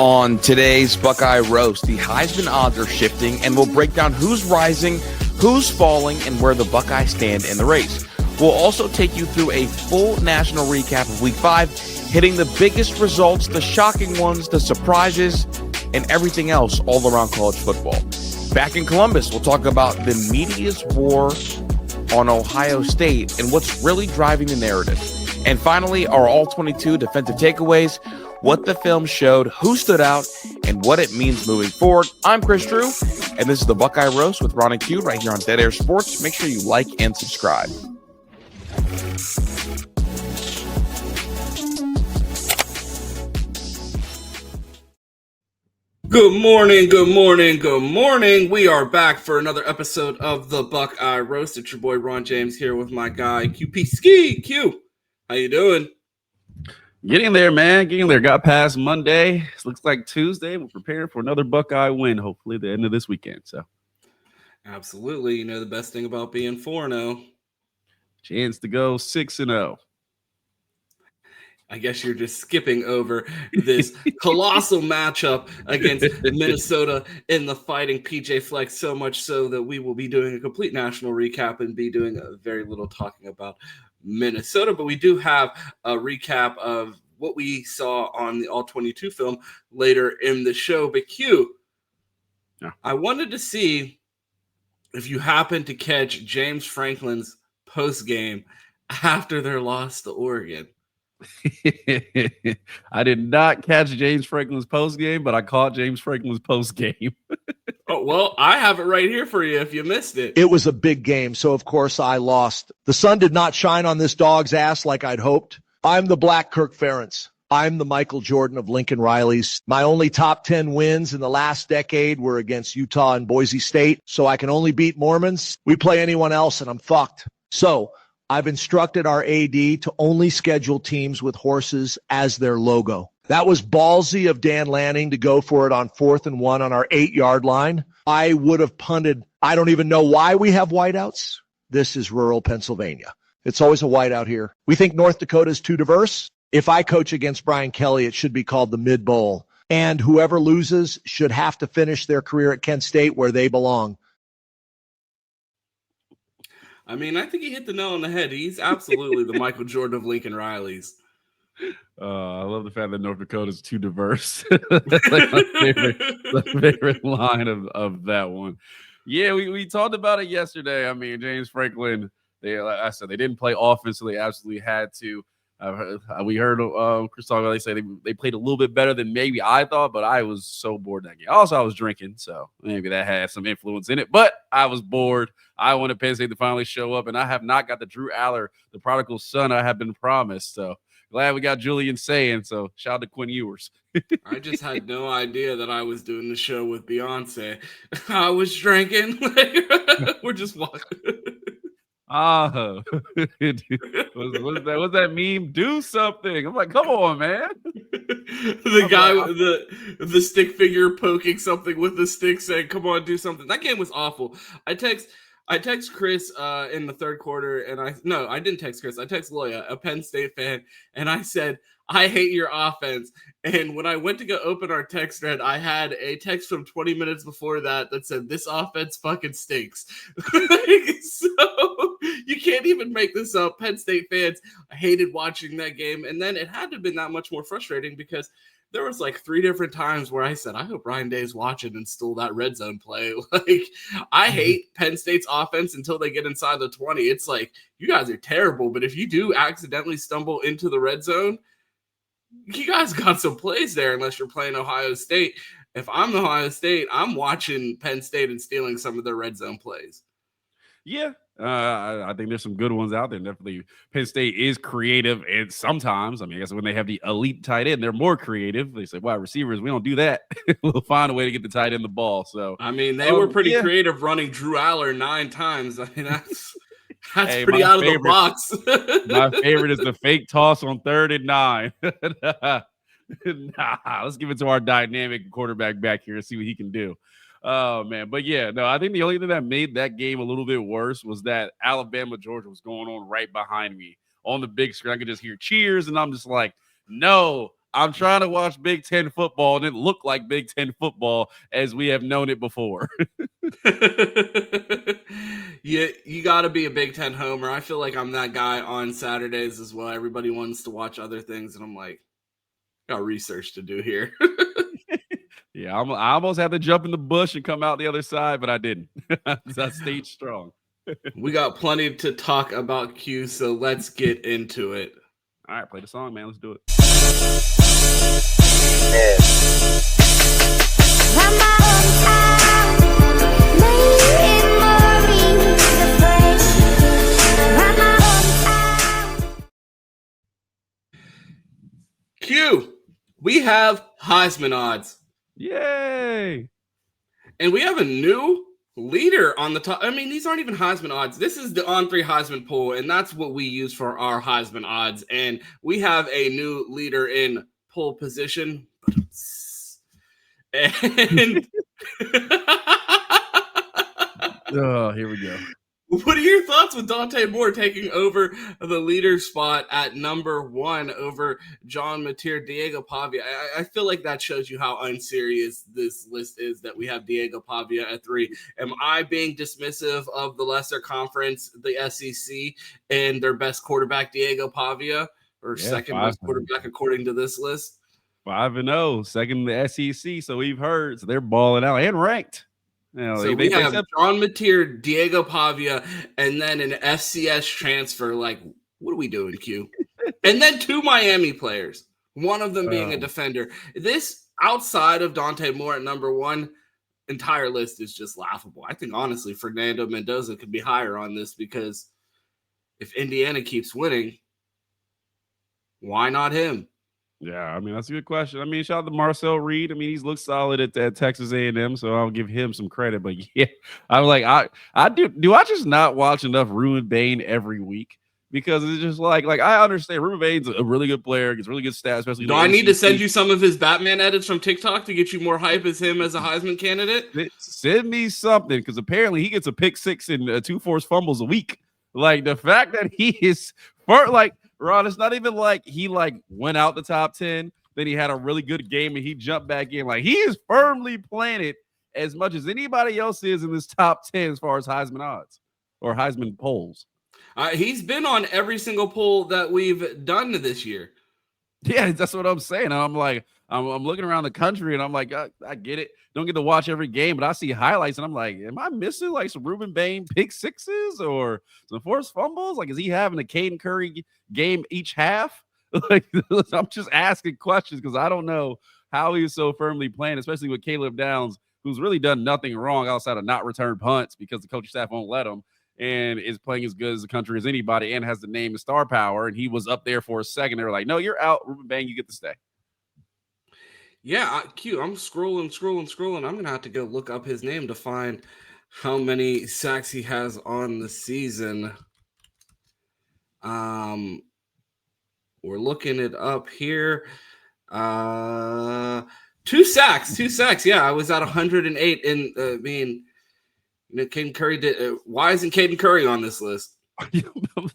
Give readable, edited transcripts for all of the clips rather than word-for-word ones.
On today's Buckeye Roast, the Heisman odds are shifting, and we'll break down who's rising, who's falling, and where the Buckeyes stand in the race. We'll also take you through a full national recap of Week 5, hitting the biggest results, the shocking ones, the surprises, and everything else all around college football. Back in Columbus, we'll talk about the media's war on Ohio State and what's really driving the narrative. And finally, our all-22 defensive takeaways, what the film showed, who stood out, and what it means moving forward. I'm Chris Drew, and this is the Buckeye Roast with Ron and Q right here on Dead Air Sports. Make sure you like and subscribe. Good morning, good morning, good morning. We are back for another episode of the Buckeye Roast. It's your boy Ron James here with my guy QP Ski. Q, how you doing? Getting there, man. Getting there. Got past Monday. It looks like Tuesday. We're preparing for another Buckeye win, hopefully the end of this weekend. So, absolutely. You know the best thing about being 4-0. Chance to go 6-0. I guess you're just skipping over this colossal matchup against Minnesota in the Fighting PJ Flex, so much so that we will be doing a complete national recap and be doing very little talking about Minnesota. But we do have a recap of what we saw on the All-22 film later in the show. But Q, yeah. I wanted to see if you happened to catch James Franklin's post-game after their loss to Oregon. I did not catch James Franklin's post game, but I caught James Franklin's post game. Oh, well, I have it right here for you if you missed it. It was a big game, so of course I lost. The sun did not shine on this dog's ass like I'd hoped. I'm the Black Kirk Ferentz. I'm the Michael Jordan of Lincoln Riley's. My only top 10 wins in the last decade were against Utah and Boise State, so I can only beat Mormons. We play anyone else, and I'm fucked. So I've instructed our AD to only schedule teams with horses as their logo. That was ballsy of Dan Lanning to go for it on 4th and 1 on our 8-yard line. I would have punted. I don't even know why we have whiteouts. This is rural Pennsylvania. It's always a whiteout here. We think North Dakota is too diverse. If I coach against Brian Kelly, it should be called the Mid Bowl. And whoever loses should have to finish their career at Kent State where they belong. I mean, I think he hit the nail on the head. He's absolutely the Michael Jordan of Lincoln Riley's. I love the fact that North Dakota is too diverse. That's like my favorite line of that one. Yeah, we talked about it yesterday. I mean, James Franklin, like I said, they didn't play offense, so they absolutely had to. We heard Chris talk about, they say they played a little bit better than maybe I thought, but I was so bored that game. Also, I was drinking, so maybe that had some influence in it. But I was bored. I wanted Penn State to finally show up, and I have not got the Drew Allar, the prodigal son I have been promised. So glad we got Julian Sayin. So shout out to Quinn Ewers. I just had no idea that I was doing the show with Beyonce. I was drinking. We're just walking. What's that meme? Do something. I'm like, come on, man. The guy with the stick figure poking something with the stick saying, come on, do something. That game was awful. I text Chris in the third quarter, and I didn't text Chris. I text Loya, a Penn State fan, and I said, I hate your offense. And when I went to go open our text thread, I had a text from 20 minutes before that said, this offense fucking stinks. So you can't even make this up. Penn State fans hated watching that game. And then it had to have been that much more frustrating because there was like 3 different times where I said, I hope Ryan Day's watching and stole that red zone play. Like, I hate Penn State's offense until they get inside the 20. It's like, you guys are terrible. But if you do accidentally stumble into the red zone, you guys got some plays there unless you're playing Ohio State. If I'm Ohio State, I'm watching Penn State and stealing some of their red zone plays. Yeah, I think there's some good ones out there. Definitely Penn State is creative, and sometimes, I mean, I guess when they have the elite tight end, they're more creative. They say, wow, receivers, we don't do that. We'll find a way to get the tight end the ball. So, I mean, they were pretty creative running Drew Allar 9 times. I mean, that's pretty out of the box. My favorite is the fake toss on 3rd and 9. Let's give it to our dynamic quarterback back here and see what he can do. Oh, man. But, yeah, no, I think the only thing that made that game a little bit worse was that Alabama-Georgia was going on right behind me on the big screen. I could just hear cheers, and I'm just like, no, I'm trying to watch Big Ten football and it looked like Big Ten football as we have known it before. You got to be a Big Ten homer. I feel like I'm that guy on Saturdays as well. Everybody wants to watch other things, and I'm like, got research to do here. Yeah, I almost had to jump in the bush and come out the other side, but I didn't. I stayed strong. We got plenty to talk about, Q, so let's get into it. All right, play the song, man. Let's do it. Q, we have Heisman odds. Yay! And we have a new leader on the top. I mean, these aren't even Heisman odds. This is the On3 Heisman poll, and that's what we use for our Heisman odds. And we have a new leader in poll position. And Oh, here we go. what are your thoughts with Dante Moore taking over the leader spot at number 1 over John Mateer, Diego Pavia? I feel like that shows you how unserious this list is that we have Diego Pavia at 3. Am I being dismissive of the lesser conference, the SEC, and their best quarterback, Diego Pavia, or second best quarterback according to this list? 5-0, second in the SEC. So we've heard. So they're balling out and ranked. You know, so we have John Mateer, Diego Pavia, and then an FCS transfer. Like, what are we doing, Q? And then 2 Miami players, one of them being a defender. This, outside of Dante Moore at number 1, entire list is just laughable. I think, honestly, Fernando Mendoza could be higher on this because if Indiana keeps winning, why not him? Yeah, I mean, that's a good question. I mean, shout out to Marcel Reed. I mean, he's looked solid at Texas A&M, so I'll give him some credit. But yeah, I'm like, I do I just not watch enough Reuben Bain every week? Because it's just like I understand Reuben Bain's a really good player, gets really good stats, especially. Do I need to send you some of his Batman edits from TikTok to get you more hype as him as a Heisman candidate? Send me something, because apparently he gets a pick 6 and 2 forced fumbles a week. Like, the fact that he is Ron, it's not even like he went out the top 10, then he had a really good game and he jumped back in. Like, he is firmly planted as much as anybody else is in this top 10 as far as Heisman odds or Heisman polls. He's been on every single poll that we've done this year. Yeah, that's what I'm saying. I'm like, I'm looking around the country and I'm like, I get it. Don't get to watch every game, but I see highlights and I'm like, am I missing like some Reuben Bain pick 6s or some forced fumbles? Like, is he having a Caden Curry game each half? Like, I'm just asking questions because I don't know how he's so firmly playing, especially with Caleb Downs, who's really done nothing wrong outside of not return punts because the coaching staff won't let him, and is playing as good as the country as anybody and has the name and star power. And he was up there for a second. They were like, no, you're out, Reuben Bain, you get to stay. Yeah, Q, I'm scrolling. I'm going to have to go look up his name to find how many sacks he has on the season. We're looking it up here. 2 sacks. Yeah, I was at 108. And Caden Curry did. Why isn't Caden Curry on this list?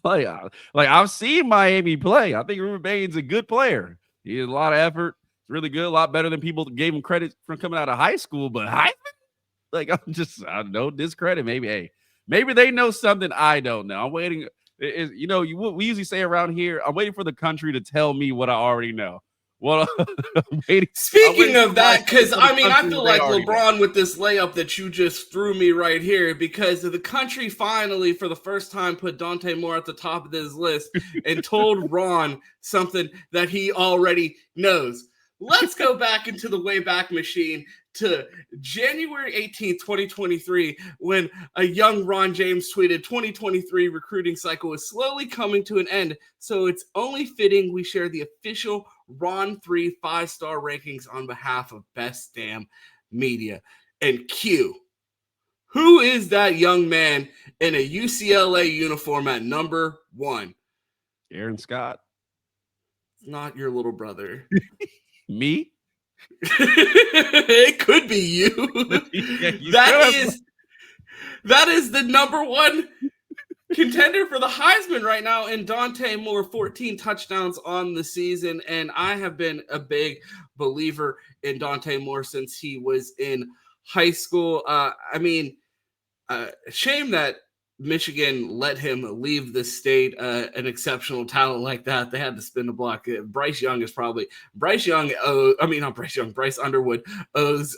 like I've seen Miami play. I think Reuben Bain's a good player. He has a lot of effort. Really good, a lot better than people gave him credit from coming out of high school. But Heisman, like, I don't discredit. Maybe they know something I don't know. I'm waiting. We usually say around here, I'm waiting for the country to tell me what I already know. Well, Speaking of that, because I feel like LeBron with this layup that you just threw me right here, because the country finally, for the first time, put Dante Moore at the top of this list and told Ron something that he already knows. Let's go back into the Wayback machine to January 18th, 2023, when a young Ron James tweeted, 2023 recruiting cycle is slowly coming to an end, so it's only fitting we share the official Ron 3 5-star rankings on behalf of Best Damn Media. And Q, who is that young man in a UCLA uniform at number 1? Aaron Scott. It's not your little brother. Me? It could be you. Yeah, That is the number 1 contender for the Heisman right now, and Dante Moore, 14 touchdowns on the season. And I have been a big believer in Dante Moore since he was in high school. Shame that Michigan let him leave the state. An exceptional talent like that, they had to spin the block. Bryce Underwood owes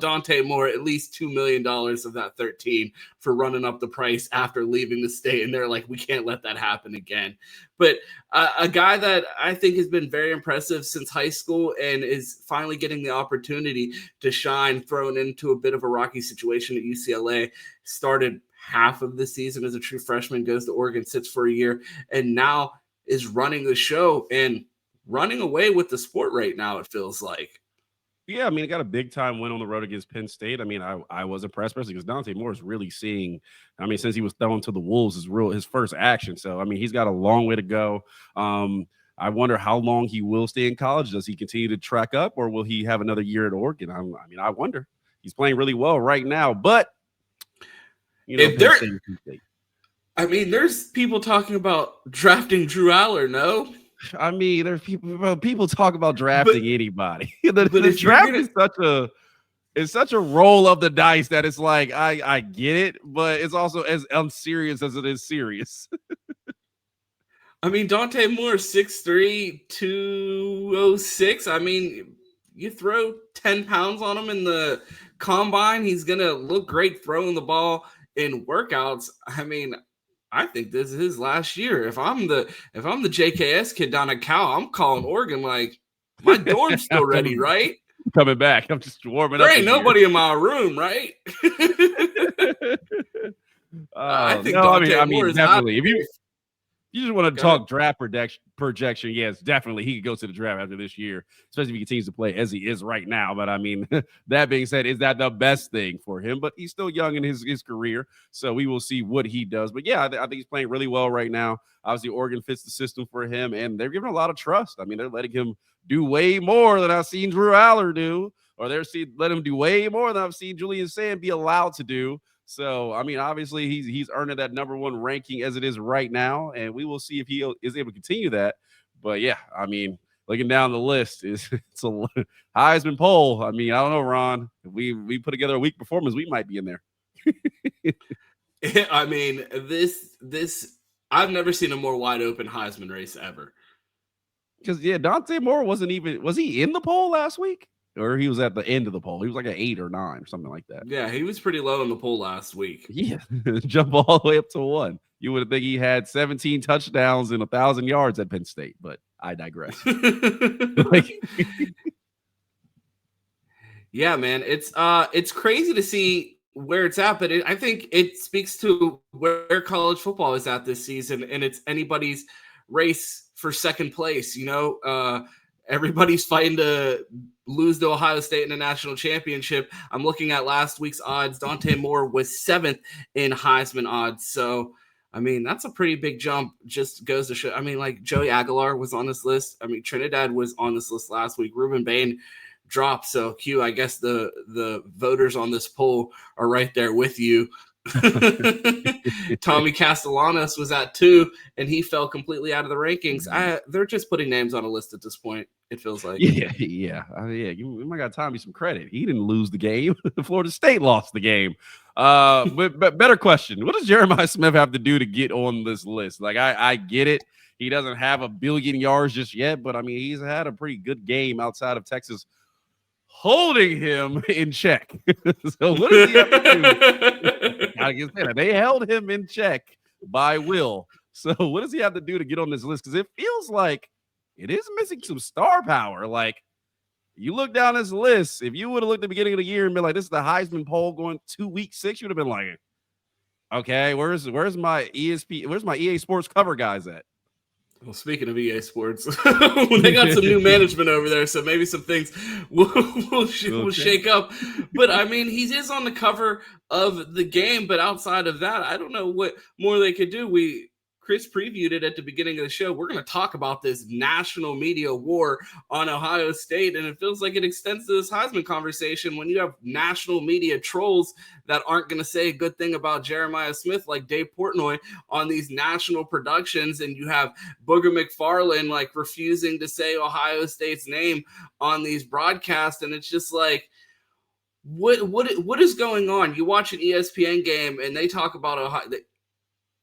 Dante Moore at least $2 million of that 13 for running up the price after leaving the state. And they're like, we can't let that happen again. But a guy that I think has been very impressive since high school and is finally getting the opportunity to shine, thrown into a bit of a rocky situation at UCLA, started half of the season as a true freshman, goes to Oregon, sits for a year, and now is running the show and running away with the sport right now, it feels like. Yeah, I mean, he got a big-time win on the road against Penn State. I mean, I was impressed, especially because Dante Moore is really seeing, I mean, since he was thrown to the Wolves, his first action. So, I mean, he's got a long way to go. I wonder how long he will stay in college. Does he continue to track up, or will he have another year at Oregon? I wonder. He's playing really well right now, but there's people talking about drafting Drew Allar, no? I mean, there's people talk about drafting anybody. The draft is such a roll of the dice that it's like I get it, but it's also as unserious as it is serious. I mean, Dante Moore, 6'3", 206. I mean, you throw 10 pounds on him in the combine, he's gonna look great throwing the ball in workouts. I mean, I think this is his last year. If I'm the JKS kid down at Cal, I'm calling Oregon like, my dorm's still ready, right? Coming back. I'm just warming up. There ain't nobody in my room, right? I think Dante Moore is definitely. If you just want to talk draft projection, yes, definitely he could go to the draft after this year, especially if he continues to play as he is right now. But I mean, that being said, is that the best thing for him? But he's still young in his career, so we will see what he does. But yeah, I think he's playing really well right now. Obviously, Oregon fits the system for him, and they're giving a lot of trust. I mean, they're letting him do way more than I've seen Drew Allar do, or let him do way more than I've seen Julian Sayin be allowed to do. So, I mean, obviously, he's earning that number one ranking as it is right now, and we will see if he is able to continue that. But, yeah, I mean, looking down the list, it's a Heisman poll. I mean, I don't know, Ron. If we put together a weak performance, we might be in there. I mean, this I've never seen a more wide open Heisman race ever. Because, yeah, Dante Moore was he in the poll last week? Or he was at the end of the poll. He was like an 8 or 9 or something like that. Yeah, he was pretty low in the poll last week. Yeah, jump all the way up to 1. You would think he had 17 touchdowns and 1,000 yards at Penn State, but I digress. Yeah, man, it's crazy to see where it's at, but I think it speaks to where college football is at this season, and it's anybody's race for second place. Everybody's fighting to lose to Ohio State in a national championship. I'm looking at last week's odds. Dante Moore was 7th in Heisman odds. So, I mean, that's a pretty big jump. Just goes to show. I mean, like Joey Aguilar was on this list. I mean, Trinidad was on this list last week. Reuben Bain dropped. So, Q, I guess the voters on this poll are right there with you. Tommy Castellanos was at 2, and he fell completely out of the rankings. They're just putting names on a list at this point, it feels like. Yeah. You might got Tommy some credit. He didn't lose the game. Florida State lost the game. But better question: what does Jeremiah Smith have to do to get on this list? Like, I get it. He doesn't have 1 billion yards just yet, but I mean, he's had a pretty good game outside of Texas holding him in check. So what does he have to do? They held him in check by will. So what does he have to do to get on this list? Because it feels like it is missing some star power. Like, you look down this list, if you would have looked at the beginning of the year and been like, this is the Heisman poll going to week 6, you would have been like, okay, where's my EA Sports cover guys at? Well, speaking of EA Sports, they got some new management over there, so maybe some things will shake up. But, I mean, he is on the cover of the game, but outside of that, I don't know what more they could do. Chris previewed it at the beginning of the show. We're going to talk about this national media war on Ohio State, and it feels like it extends to this Heisman conversation when you have national media trolls that aren't going to say a good thing about Jeremiah Smith like Dave Portnoy on these national productions, and you have Booger McFarland like refusing to say Ohio State's name on these broadcasts, and it's just like, what is going on? You watch an ESPN game and they talk about Ohio.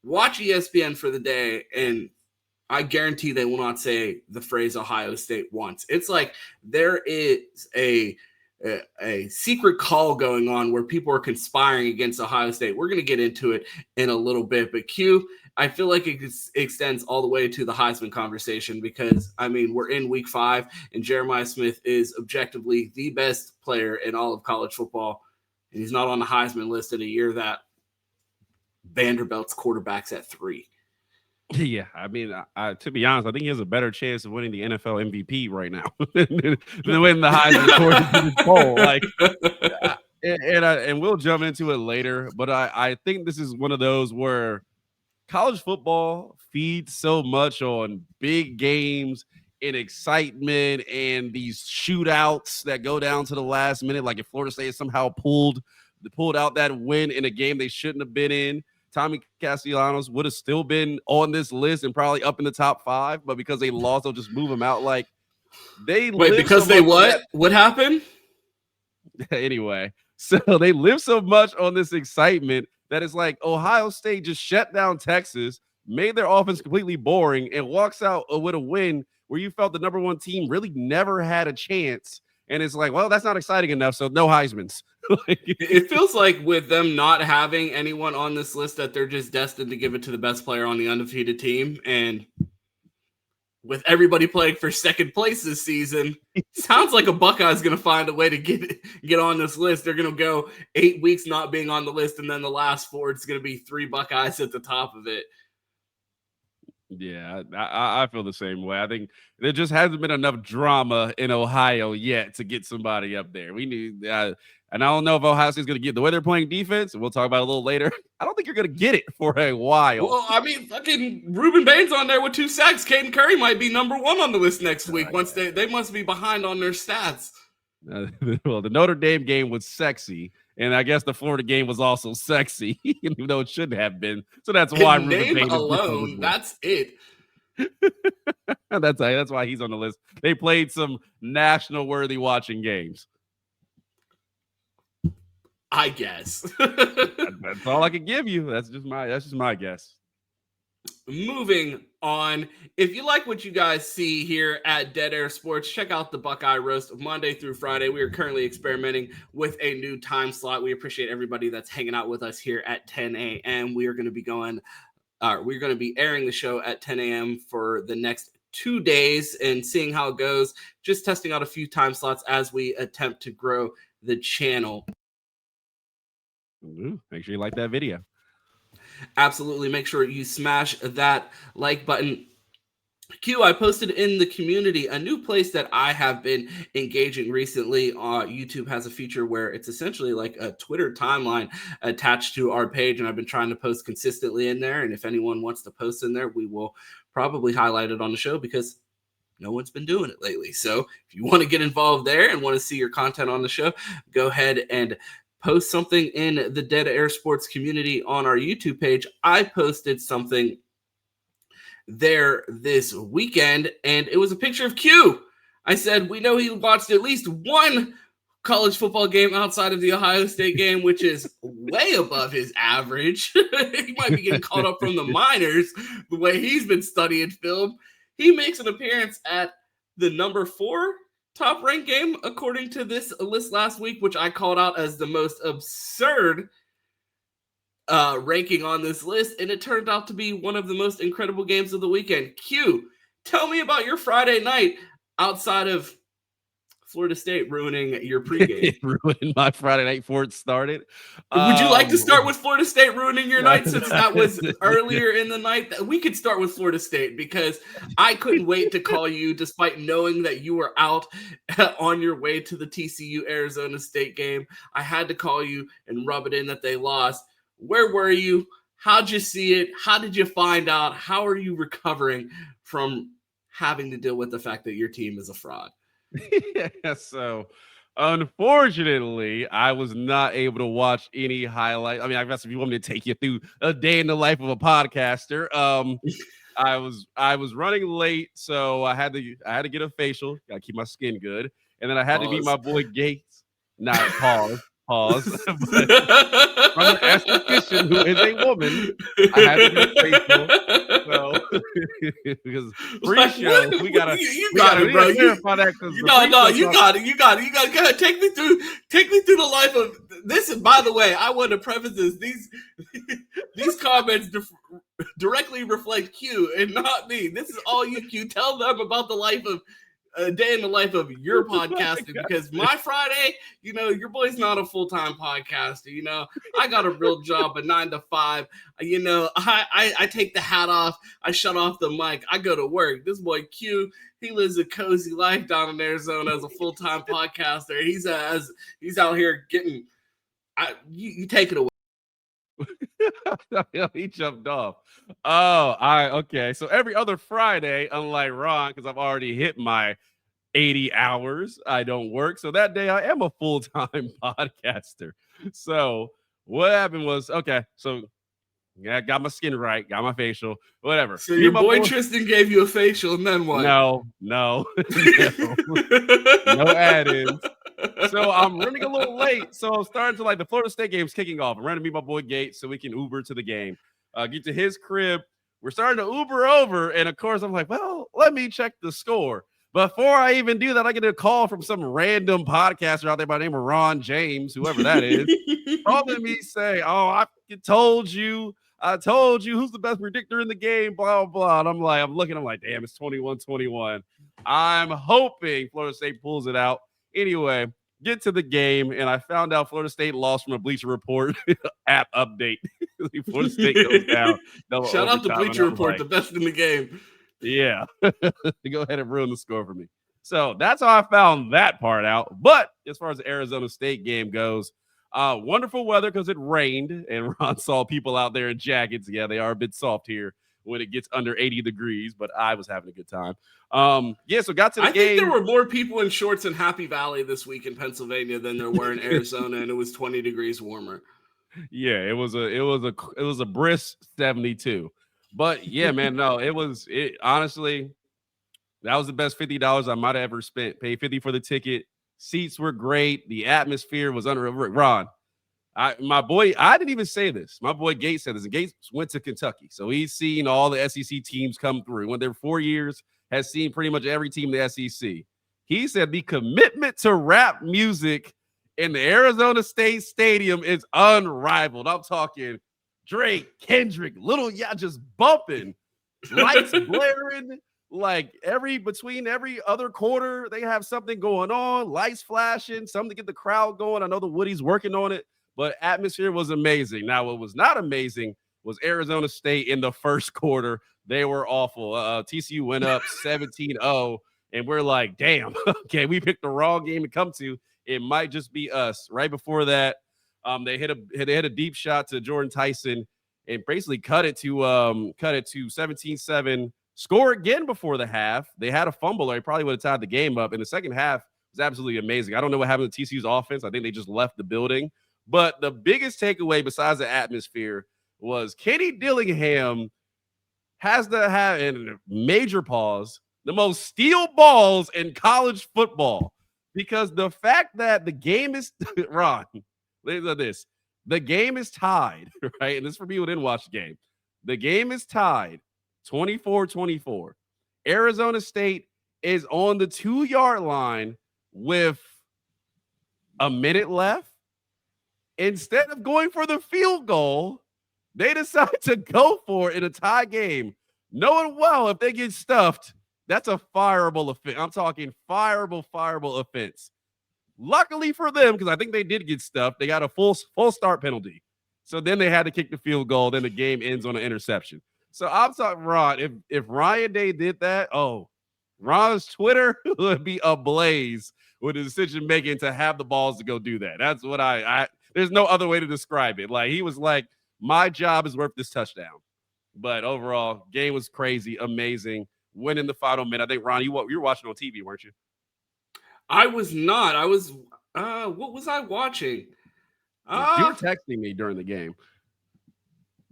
Watch ESPN for the day, and I guarantee they will not say the phrase Ohio State once. It's like there is a secret call going on where people are conspiring against Ohio State. We're going to get into it in a little bit, but Q, I feel like it extends all the way to the Heisman conversation because, I mean, we're in week 5, and Jeremiah Smith is objectively the best player in all of college football, and he's not on the Heisman list in a year that Vanderbilt's quarterback's at 3. Yeah, I mean, to be honest, I think he has a better chance of winning the NFL MVP right now than winning the Heisman according to this poll. Like, and we'll jump into it later, but I think this is one of those where college football feeds so much on big games and excitement and these shootouts that go down to the last minute. Like if Florida State somehow pulled out that win in a game they shouldn't have been in, Tommy Castellanos would have still been on this list and probably up in the top 5, but because they lost, they'll just move them out. Like they wait, because they what? What happened? Anyway, so they live so much on this excitement that it's like Ohio State just shut down Texas, made their offense completely boring, and walks out with a win where you felt the number 1 team really never had a chance. And it's like, well, that's not exciting enough, so no Heismans. It feels like with them not having anyone on this list that they're just destined to give it to the best player on the undefeated team. And with everybody playing for second place this season, sounds like a Buckeye's going to find a way to get on this list. They're going to go 8 weeks not being on the list, and then the last 4, it's going to be 3 Buckeyes at the top of it. Yeah, I feel the same way. I think there just hasn't been enough drama in Ohio yet to get somebody up there. We need, and I don't know if Ohio State's going to get the way they're playing defense, and we'll talk about it a little later. I don't think you're going to get it for a while. Well, I mean, fucking Reuben Bain's on there with 2 sacks. Caden Curry might be number 1 on the list next week. Once they must be behind on their stats. Well, the Notre Dame game was sexy, and I guess the Florida game was also sexy, even though it shouldn't have been. So that's why Reuben Bain alone. That's it. That's why he's on the list. They played some national worthy watching games. I guess. That's all I can give you. That's just my guess. Moving on, if you like what you guys see here at Dead Air Sports, check out the Buckeye Roast Monday through Friday. We are currently experimenting with a new time slot. We appreciate everybody that's hanging out with us here at 10 a.m. We're going to be airing the show at 10 a.m. for the next 2 days and seeing how it goes. Just testing out a few time slots as we attempt to grow the channel. Ooh, make sure you like that video. Absolutely. Make sure you smash that like button. Q, I posted in the community a new place that I have been engaging recently. YouTube has a feature where it's essentially like a Twitter timeline attached to our page, and I've been trying to post consistently in there. And if anyone wants to post in there, we will probably highlight it on the show because no one's been doing it lately. So if you want to get involved there and want to see your content on the show, go ahead and post something in the Dead Air Sports community on our YouTube page. I posted something there this weekend, and it was a picture of Q. I said, we know he watched at least one college football game outside of the Ohio State game, which is way above his average. He might be getting caught up from the minors, the way he's been studying film. He makes an appearance at the number 4 top-ranked game, according to this list last week, which I called out as the most absurd ranking on this list, and it turned out to be one of the most incredible games of the weekend. Q, tell me about your Friday night outside of Florida State ruining your pregame. Ruined my Friday night before it started. Would you like to start with Florida State ruining your night, since that was earlier in the night? We could start with Florida State because I couldn't wait to call you despite knowing that you were out on your way to the TCU Arizona State game. I had to call you and rub it in that they lost. Where were you? How'd you see it? How did you find out? How are you recovering from having to deal with the fact that your team is a fraud? Yeah, so unfortunately, I was not able to watch any highlight. I mean, I guess if you want me to take you through a day in the life of a podcaster, I was running late, so I had to get a facial. Got to keep my skin good, and then I had to meet my boy Gates. Not pause. But from an esthetician who is a woman, I had to get a facial. So because pre-show, we gotta bro. clarify that because you got it. Go ahead, take me through the life of this. And by the way, I want to preface this: these comments directly reflect Q and not me. This is all you, Q. Tell them about the life of. A day in the life of your podcasting, because my Friday, your boy's not a full-time podcaster. I got a real job, a 9 to 5. I take the hat off, I shut off the mic, I go to work. This boy Q, he lives a cozy life down in Arizona as a full-time podcaster. He's out here getting. You take it away. He jumped off. Okay. So every other Friday, unlike Ron, because I've already hit my 80 hours, I don't work. So that day I am a full-time podcaster. So what happened was, okay, so yeah, got my skin right, got my facial, whatever. So your boy Tristan gave you a facial, and then what? No add-ins. So I'm running a little late. So I'm starting to the Florida State game's kicking off. I'm running to meet my boy Gates so we can Uber to the game. Get to his crib. We're starting to Uber over. And of course, I'm like, well, let me check the score. Before I even do that, I get a call from some random podcaster out there by the name of Ron James, whoever that is, calling me saying, oh, I told you who's the best predictor in the game, blah, blah, blah. And I'm looking, damn, it's 21-21. I'm hoping Florida State pulls it out. Anyway, get to the game, and I found out Florida State lost from a Bleacher Report app update. Florida State goes down. Shout out to Bleacher Report, the best in the game. Yeah. Go ahead and ruin the score for me. So that's how I found that part out. But as far as the Arizona State game goes, wonderful weather because it rained, and Ron saw people out there in jackets. Yeah, they are a bit soft here when it gets under 80 degrees, but I was having a good time. So got to the game. I think there were more people in shorts in Happy Valley this week in Pennsylvania than there were in Arizona, and it was 20 degrees warmer. Yeah, it was a brisk 72. But yeah, man, no, honestly, that was the best $50 I might have ever spent. Paid $50 for the ticket. Seats were great. The atmosphere was unreal. Ron, my boy, I didn't even say this. My boy Gates said this. And Gates went to Kentucky. So he's seen all the SEC teams come through. Went there 4 years, has seen pretty much every team in the SEC. He said the commitment to rap music in the Arizona State Stadium is unrivaled. I'm talking Drake, Kendrick, Little just bumping, lights blaring. Between every other quarter, they have something going on, lights flashing, something to get the crowd going. I know the Woody's working on it, but atmosphere was amazing. Now, what was not amazing was Arizona State in the first quarter. They were awful. TCU went up 17-0, and we're like, damn, okay, we picked the wrong game to come to. It might just be us. Right before that, they hit a deep shot to Jordan Tyson and basically cut it to 17-7. Score again before the half. They had a fumble, or they probably would have tied the game up. In the second half, it was absolutely amazing. I don't know what happened to TCU's offense. I think they just left the building. But the biggest takeaway besides the atmosphere was Kenny Dillingham has to have, in a major pause, the most steal balls in college football. Because the fact that the game is Ron, listen to this. The game is tied, right? And this is for people who didn't watch the game. The game is tied 24-24. Arizona State is on the 2-yard line with a minute left. Instead of going for the field goal, they decide to go for it in a tie game, knowing well if they get stuffed, that's a fireable offense. I'm talking fireable offense. Luckily for them, because I think they did get stuffed, they got a full start penalty. So then they had to kick the field goal. Then the game ends on an interception. So I'm talking, Ron, if Ryan Day did that, Ron's Twitter would be ablaze with his decision making to have the balls to go do that. That's what there's no other way to describe it. He was like, my job is worth this touchdown. But overall, game was crazy, amazing. Win in the final minute. I think, Ron, you were watching on TV, weren't you? I was not. I was, what was I watching? You were texting me during the game.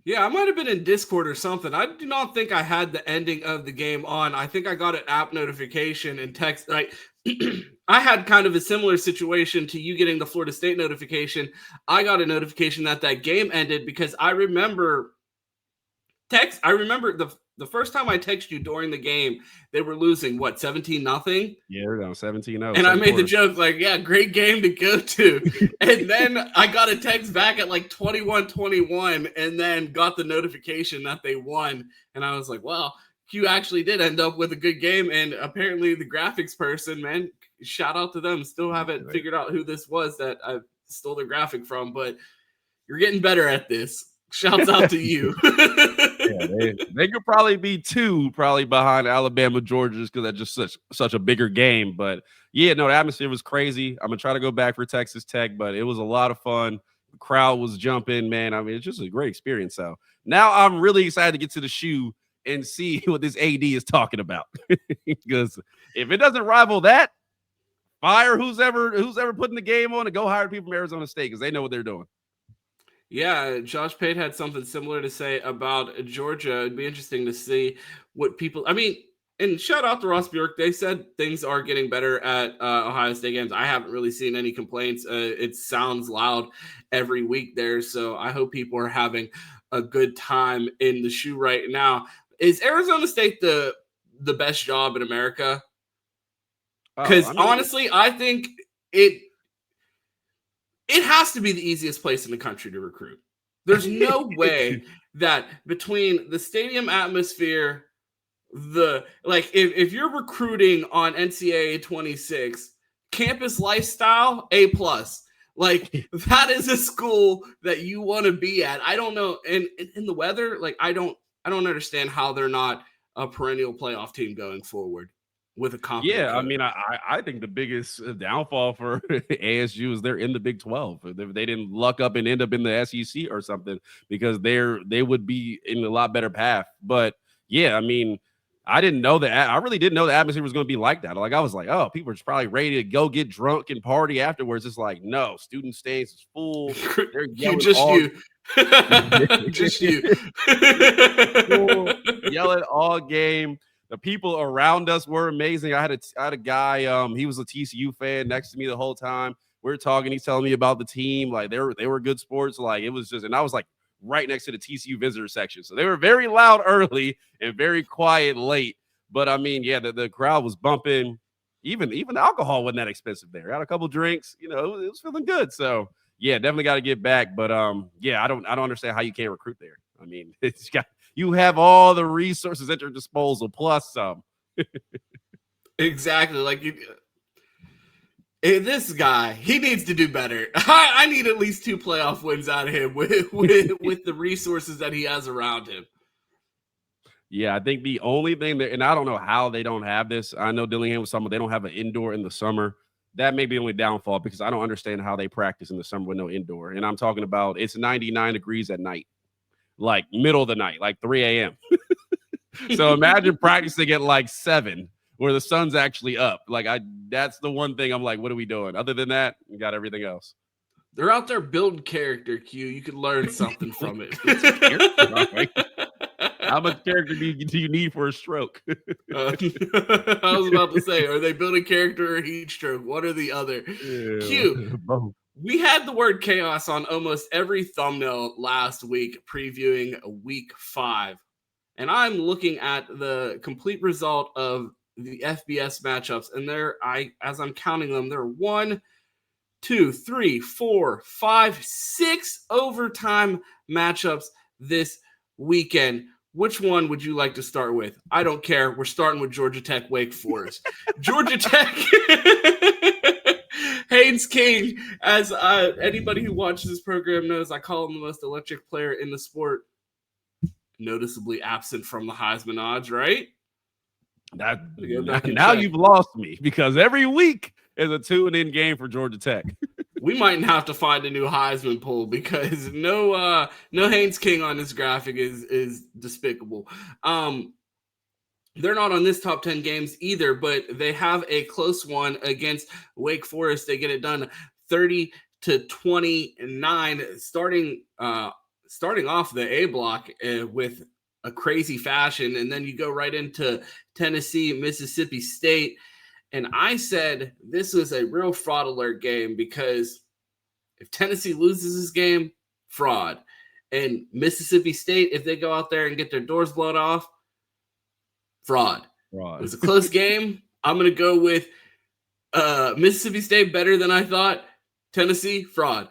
Yeah, I might have been in Discord or something. I do not think I had the ending of the game on. I think I got an app notification and text. Like, I had kind of a similar situation to you getting the Florida State notification. I got a notification that game ended because I remember the first time I texted you during the game, they were losing, 17-0? Yeah, they're down 17-0. And I made the joke, like, yeah, great game to go to. And then I got a text back at like 21-21 and then got the notification that they won. And I was like, wow, Q actually did end up with a good game. And apparently the graphics person, man, shout out to them. Still haven't figured out who this was that I stole the graphic from, but you're getting better at this. Shouts out to you. Yeah, they could probably be two behind Alabama, Georgia, just because that's just such a bigger game. But yeah, no, the atmosphere was crazy. I'm gonna try to go back for Texas Tech, but it was a lot of fun. The crowd was jumping, man. I mean, it's just a great experience. So now I'm really excited to get to the shoe and see what this AD is talking about. Because if it doesn't rival that, fire who's ever putting the game on and go hire people from Arizona State because they know what they're doing. Yeah, Josh Pate had something similar to say about Georgia. It'd be interesting to see what people. I mean, and shout out to Ross Bjork. They said things are getting better at Ohio State games. I haven't really seen any complaints. It sounds loud every week there, so I hope people are having a good time in the shoe right now. Is Arizona State the best job in America? Because honestly, I think it has to be the easiest place in the country to recruit. There's no way that between the stadium atmosphere, if you're recruiting on NCAA 26, campus lifestyle, A+. Like, that is a school that you want to be at. I don't know. And in the weather, like, I don't understand how they're not a perennial playoff team going forward. With a competent coach. I mean, I think the biggest downfall for ASU is they're in the Big 12. If they didn't luck up and end up in the SEC or something, because they would be in a lot better path. But yeah, I mean, I didn't know that. I really didn't know the atmosphere was going to be like that. Like, I was like, oh, people are probably ready to go get drunk and party afterwards. It's like, no, student stays is full. They're just you. Yelling all game. The people around us were amazing. I had a guy, he was a TCU fan next to me the whole time. We were talking. He's telling me about the team. Like, they were good sports. Like, it was just, and I was like right next to the TCU visitor section. So they were very loud early and very quiet late. But I mean, yeah, the crowd was bumping. Even the alcohol wasn't that expensive there. Got a couple drinks, it was feeling good. So yeah, definitely got to get back. But yeah, I don't understand how you can't recruit there. I mean, you have all the resources at your disposal, plus some. Exactly. Like, this guy, he needs to do better. I need at least 2 playoff wins out of him with the resources that he has around him. Yeah, I think the only thing that, and I don't know how they don't have this. I know Dillingham was something, they don't have an indoor in the summer. That may be the only downfall because I don't understand how they practice in the summer with no indoor. And I'm talking about it's 99 degrees at night. Like middle of the night, like 3 a.m. So imagine practicing at like 7 where the sun's actually up. Like, that's the one thing I'm like, what are we doing? Other than that, we got everything else. They're out there building character, Q. You could learn something from it. How much character do you need for a stroke? I was about to say, are they building character or heat stroke? One or the other. Yeah. Q. Both. We had the word chaos on almost every thumbnail last week previewing week 5. And I'm looking at the complete result of the FBS matchups. And as I'm counting them, there are 1, 2, 3, 4, 5, 6 overtime matchups this weekend. Which one would you like to start with? I don't care. We're starting with Georgia Tech, Wake Forest. Georgia Tech. Haynes King, as anybody who watches this program knows, I call him the most electric player in the sport. Noticeably absent from the Heisman odds, right? Now you've lost me because every week is a tune-in game for Georgia Tech. we might have to find a new Heisman poll because no Haynes King on this graphic is despicable. They're not on this top 10 games either, but they have a close one against Wake Forest. They get it done 30-29, starting off the A block with a crazy fashion, and then you go right into Tennessee, Mississippi State. And I said this was a real fraud alert game because if Tennessee loses this game, fraud. And Mississippi State, if they go out there and get their doors blown off, fraud. It was a close game. I'm going to go with Mississippi State better than I thought. Tennessee, fraud.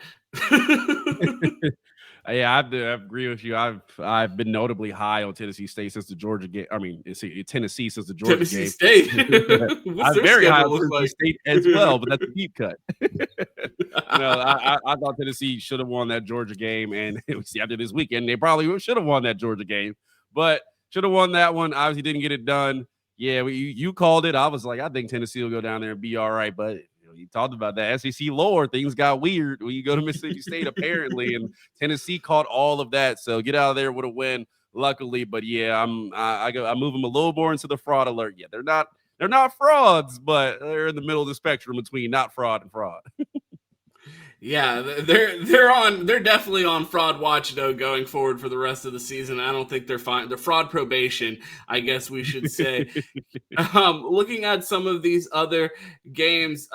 Yeah, I agree with you. I've been notably high on Tennessee State since the Georgia game. I mean, it's Tennessee since the Georgia game. State. I'm very high on Tennessee State as well, but that's a deep cut. I thought Tennessee should have won that Georgia game, and after this weekend, they probably should have won that Georgia game, but should have won that one. Obviously, didn't get it done. Yeah, you called it. I was like, I think Tennessee will go down there and be all right, but you talked about that SEC lore. Things got weird when you go to Mississippi State, apparently, and Tennessee caught all of that. So get out of there with a win, luckily. But yeah, I move them a little more into the fraud alert. Yeah, they're not frauds, but they're in the middle of the spectrum between not fraud and fraud. Yeah, they're definitely on fraud watch though going forward for the rest of the season. I don't think they're fine. They're fraud probation, I guess we should say. Looking at some of these other games,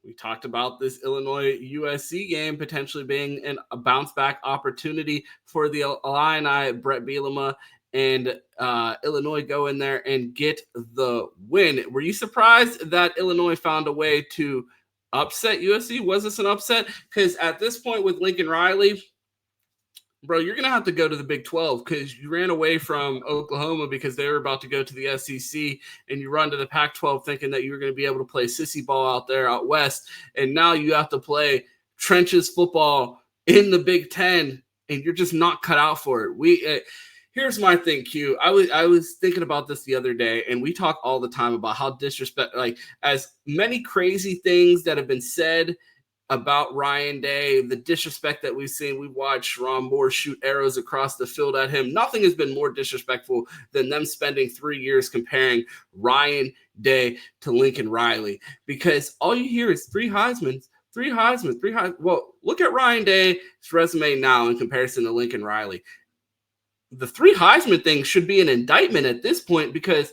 we talked about this Illinois USC game potentially being a bounce back opportunity for the Illini. Brett Bielema and Illinois go in there and get the win. Were you surprised that Illinois found a way to upset USC? Was this an upset? Because at this point with Lincoln Riley, bro, you're going to have to go to the Big 12 because you ran away from Oklahoma because they were about to go to the SEC, and you run to the Pac-12 thinking that you were going to be able to play sissy ball out there out west, and now you have to play trenches football in the Big 10, and you're just not cut out for it. Here's my thing, Q. I was thinking about this the other day, and we talk all the time about how as many crazy things that have been said about Ryan Day, the disrespect that we've seen. We've watched Sharon Moore shoot arrows across the field at him. Nothing has been more disrespectful than them spending 3 years comparing Ryan Day to Lincoln Riley, because all you hear is three Heismans. Well, look at Ryan Day's resume now in comparison to Lincoln Riley. The three Heisman thing should be an indictment at this point because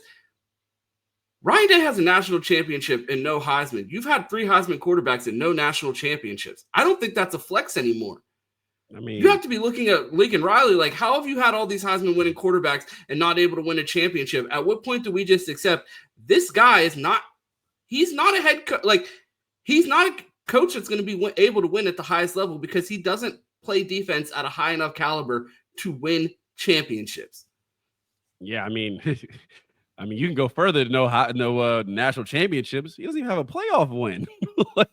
Ryan Day has a national championship and no Heisman. You've had three Heisman quarterbacks and no national championships. I don't think that's a flex anymore. I mean, you have to be looking at Lincoln Riley like, how have you had all these Heisman winning quarterbacks and not able to win a championship? At what point do we just accept this guy is not – he's not a head coach. Like, he's not a coach that's going to be able to win at the highest level because he doesn't play defense at a high enough caliber to win championships. Yeah, I mean, you can go further to no national championships. He doesn't even have a playoff win.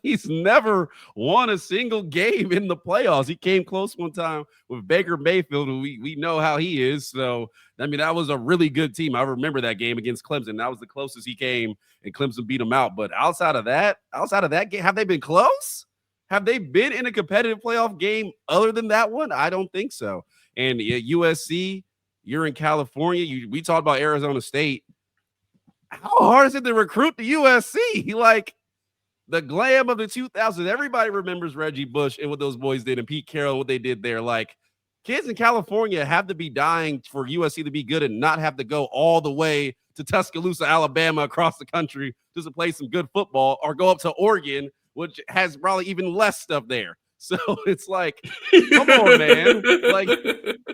He's never won a single game in the playoffs. He came close one time with Baker Mayfield, who we know how he is. So, I mean, that was a really good team. I remember that game against Clemson. That was the closest he came, and Clemson beat him out. But outside of that game, have they been close? Have they been in a competitive playoff game other than that one? I don't think so. And USC, you're in California. We talked about Arizona State. How hard is it to recruit to USC? Like, the glam of the 2000s. Everybody remembers Reggie Bush and what those boys did, and Pete Carroll, what they did there. Like, kids in California have to be dying for USC to be good and not have to go all the way to Tuscaloosa, Alabama, across the country just to play some good football, or go up to Oregon, which has probably even less stuff there. So it's like, come on, man. Like,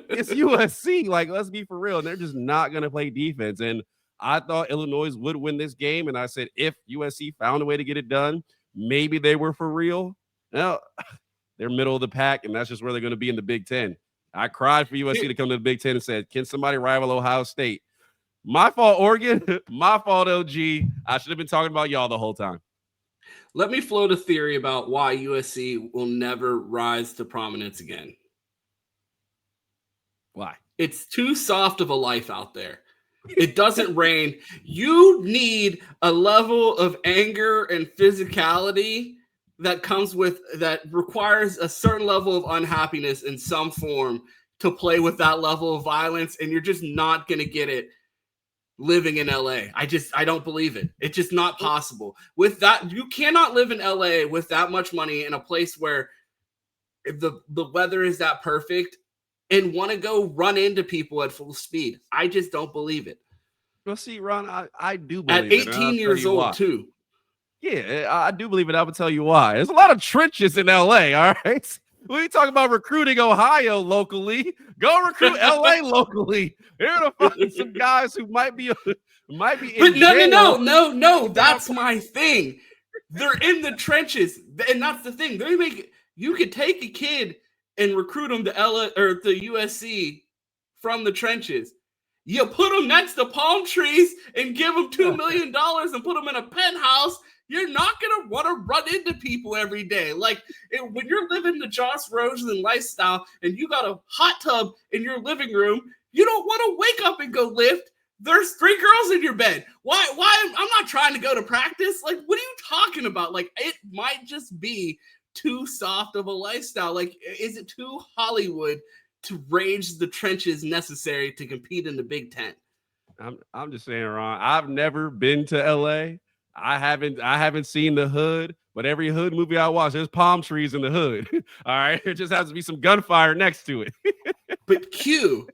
it's USC. Like, let's be for real. And they're just not going to play defense. And I thought Illinois would win this game. And I said, if USC found a way to get it done, maybe they were for real. Now, they're middle of the pack, and that's just where they're going to be in the Big Ten. I cried for USC to come to the Big Ten and said, can somebody rival Ohio State? My fault, Oregon. My fault, LG. I should have been talking about y'all the whole time. Let me float a theory about why USC will never rise to prominence again. Why? It's too soft of a life out there. It doesn't rain. You need a level of anger and physicality that requires a certain level of unhappiness in some form to play with that level of violence, and you're just not going to get it living in LA. I don't believe it. It's just not possible. With that, you cannot live in LA with that much money in a place where the weather is that perfect and want to go run into people at full speed. I just don't believe it. Well, see, Ron, I do believe at it. 18 years old too. Yeah, I do believe it. I will tell you why. There's a lot of trenches in LA, all right? We talk about recruiting Ohio locally. Go recruit LA locally. You're gonna find some guys who might be But no. That's my thing. They're in the trenches, and that's the thing. You could take a kid and recruit them to LA or to USC from the trenches. You put them next to palm trees and give them $2 million and put them in a penthouse. You're not going to want to run into people every day. Like when you're living the Josh Rosen lifestyle and you got a hot tub in your living room, you don't want to wake up and go lift. There's 3 girls in your bed. Why? I'm not trying to go to practice. Like, what are you talking about? Like, it might just be too soft of a lifestyle. Like, is it too Hollywood to range the trenches necessary to compete in the Big Ten? I'm just saying, Ron, I've never been to LA. I haven't seen the hood, but every hood movie I watch, there's palm trees in the hood. All right. It just has to be some gunfire next to it. But Q,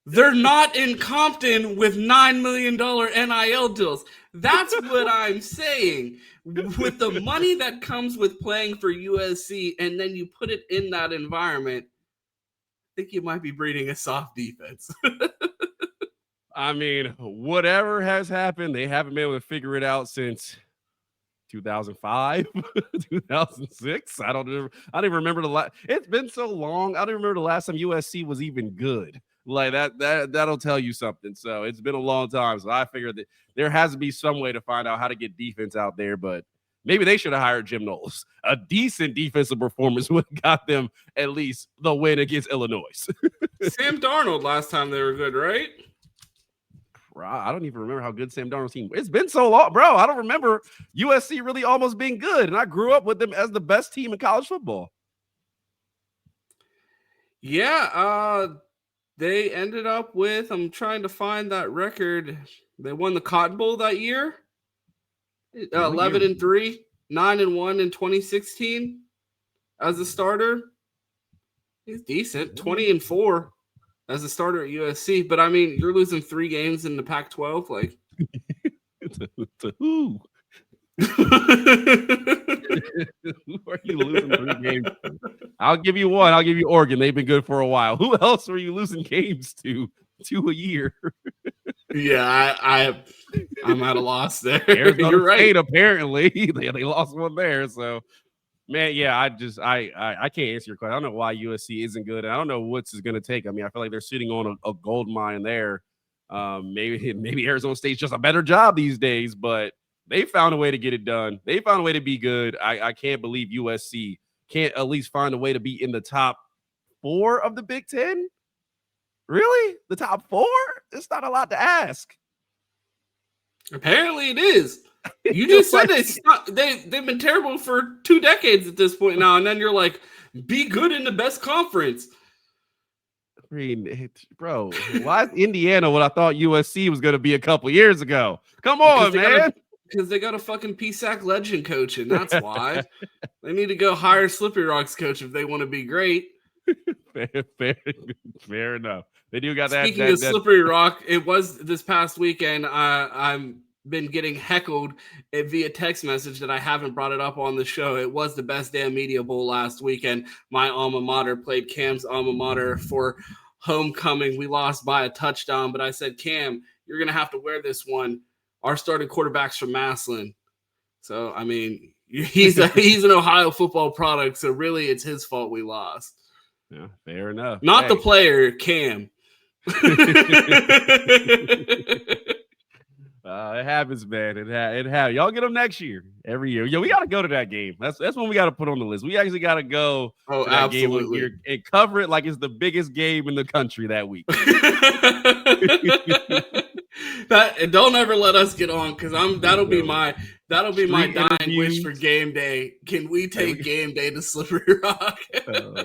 they're not in Compton with $9 million NIL deals. That's what I'm saying. With the money that comes with playing for USC, and then you put it in that environment, I think you might be breeding a soft defense. I mean, whatever has happened, they haven't been able to figure it out since 2005, 2006. I don't even remember the last. It's been so long. I don't remember the last time USC was even good. Like that'll tell you something. So it's been a long time. So I figured that there has to be some way to find out how to get defense out there. But maybe they should have hired Jim Knowles. A decent defensive performance would have got them at least the win against Illinois. Sam Darnold last time they were good, right? I don't even remember how good Sam Darnold's team. It's been so long, bro. I don't remember USC really almost being good, and I grew up with them as the best team in college football. Yeah, they ended up with. I'm trying to find that record. They won the Cotton Bowl that year. 11-3, 9-1 in 2016 as a starter. He's decent. 20-4. As a starter at USC, but I mean, you're losing 3 games in the Pac-12. Like, to who? Who are you losing 3 games to? I'll give you one. I'll give you Oregon. They've been good for a while. Who else are you losing games to a year? Yeah, I'm at a loss there. Arizona You're right. State, apparently, they lost one there. So. Man, yeah, I can't answer your question. I don't know why USC isn't good. I don't know what's going to take. I mean, I feel like they're sitting on a gold mine there. Maybe Arizona State's just a better job these days, but they found a way to get it done. They found a way to be good. I can't believe USC can't at least find a way to be in the top 4 of the Big Ten. Really? The top 4? It's not a lot to ask. Apparently it is. You just said they've been terrible for 2 decades at this point now, and then you're like, be good in the best conference. I mean, bro, why is Indiana what I thought USC was going to be a couple years ago? Come on, man. Because they got a fucking PSAC legend coach, and that's why. They need to go hire Slippery Rock's coach if they want to be great. Fair enough. They do got that. Speaking of Slippery Rock, it was this past weekend. I'm been getting heckled via text message that I haven't brought it up on the show. It was the Best Damn Media Bowl last weekend. My alma mater played Cam's alma mater for homecoming. We lost by a touchdown, but I said, Cam, you're going to have to wear this one. Our starting quarterback's from Massillon. So, I mean, he's an Ohio football product, so really it's his fault we lost. Yeah, fair enough. Not the player, Cam. It happens, man. It happens. Y'all get them next year, every year. Yo, we got to go to that game. That's when we got to put on the list. We actually got to go to that game and cover it like it's the biggest game in the country that week. That don't ever let us get on because that'll be my Street dying wish interviews. for game day. Can we take game day to Slippery Rock?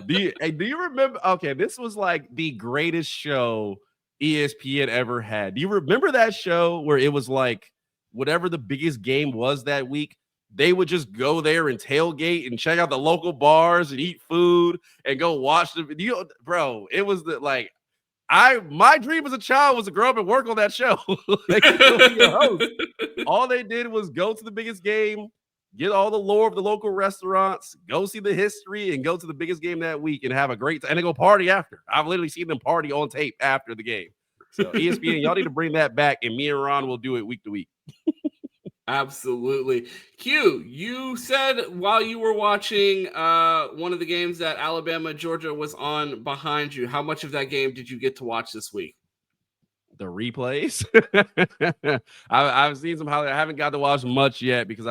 Do you remember? Okay, this was like the greatest show ESPN ever had. Do you remember that show where it was like whatever the biggest game was that week? They would just go there and tailgate and check out the local bars and eat food and go watch the video. Bro, it was my dream as a child was to grow up and work on that show. Like, be a host. All they did was go to the biggest game, get all the lore of the local restaurants, go see the history, and go to the biggest game that week and have a great time. And then go party after. I've literally seen them party on tape after the game. So ESPN, y'all need to bring that back, and me and Ron will do it week to week. Absolutely. Q, you said while you were watching one of the games that Alabama, Georgia was on behind you. How much of that game did you get to watch this week? The replays. I've seen some highlights. I haven't got to watch much yet because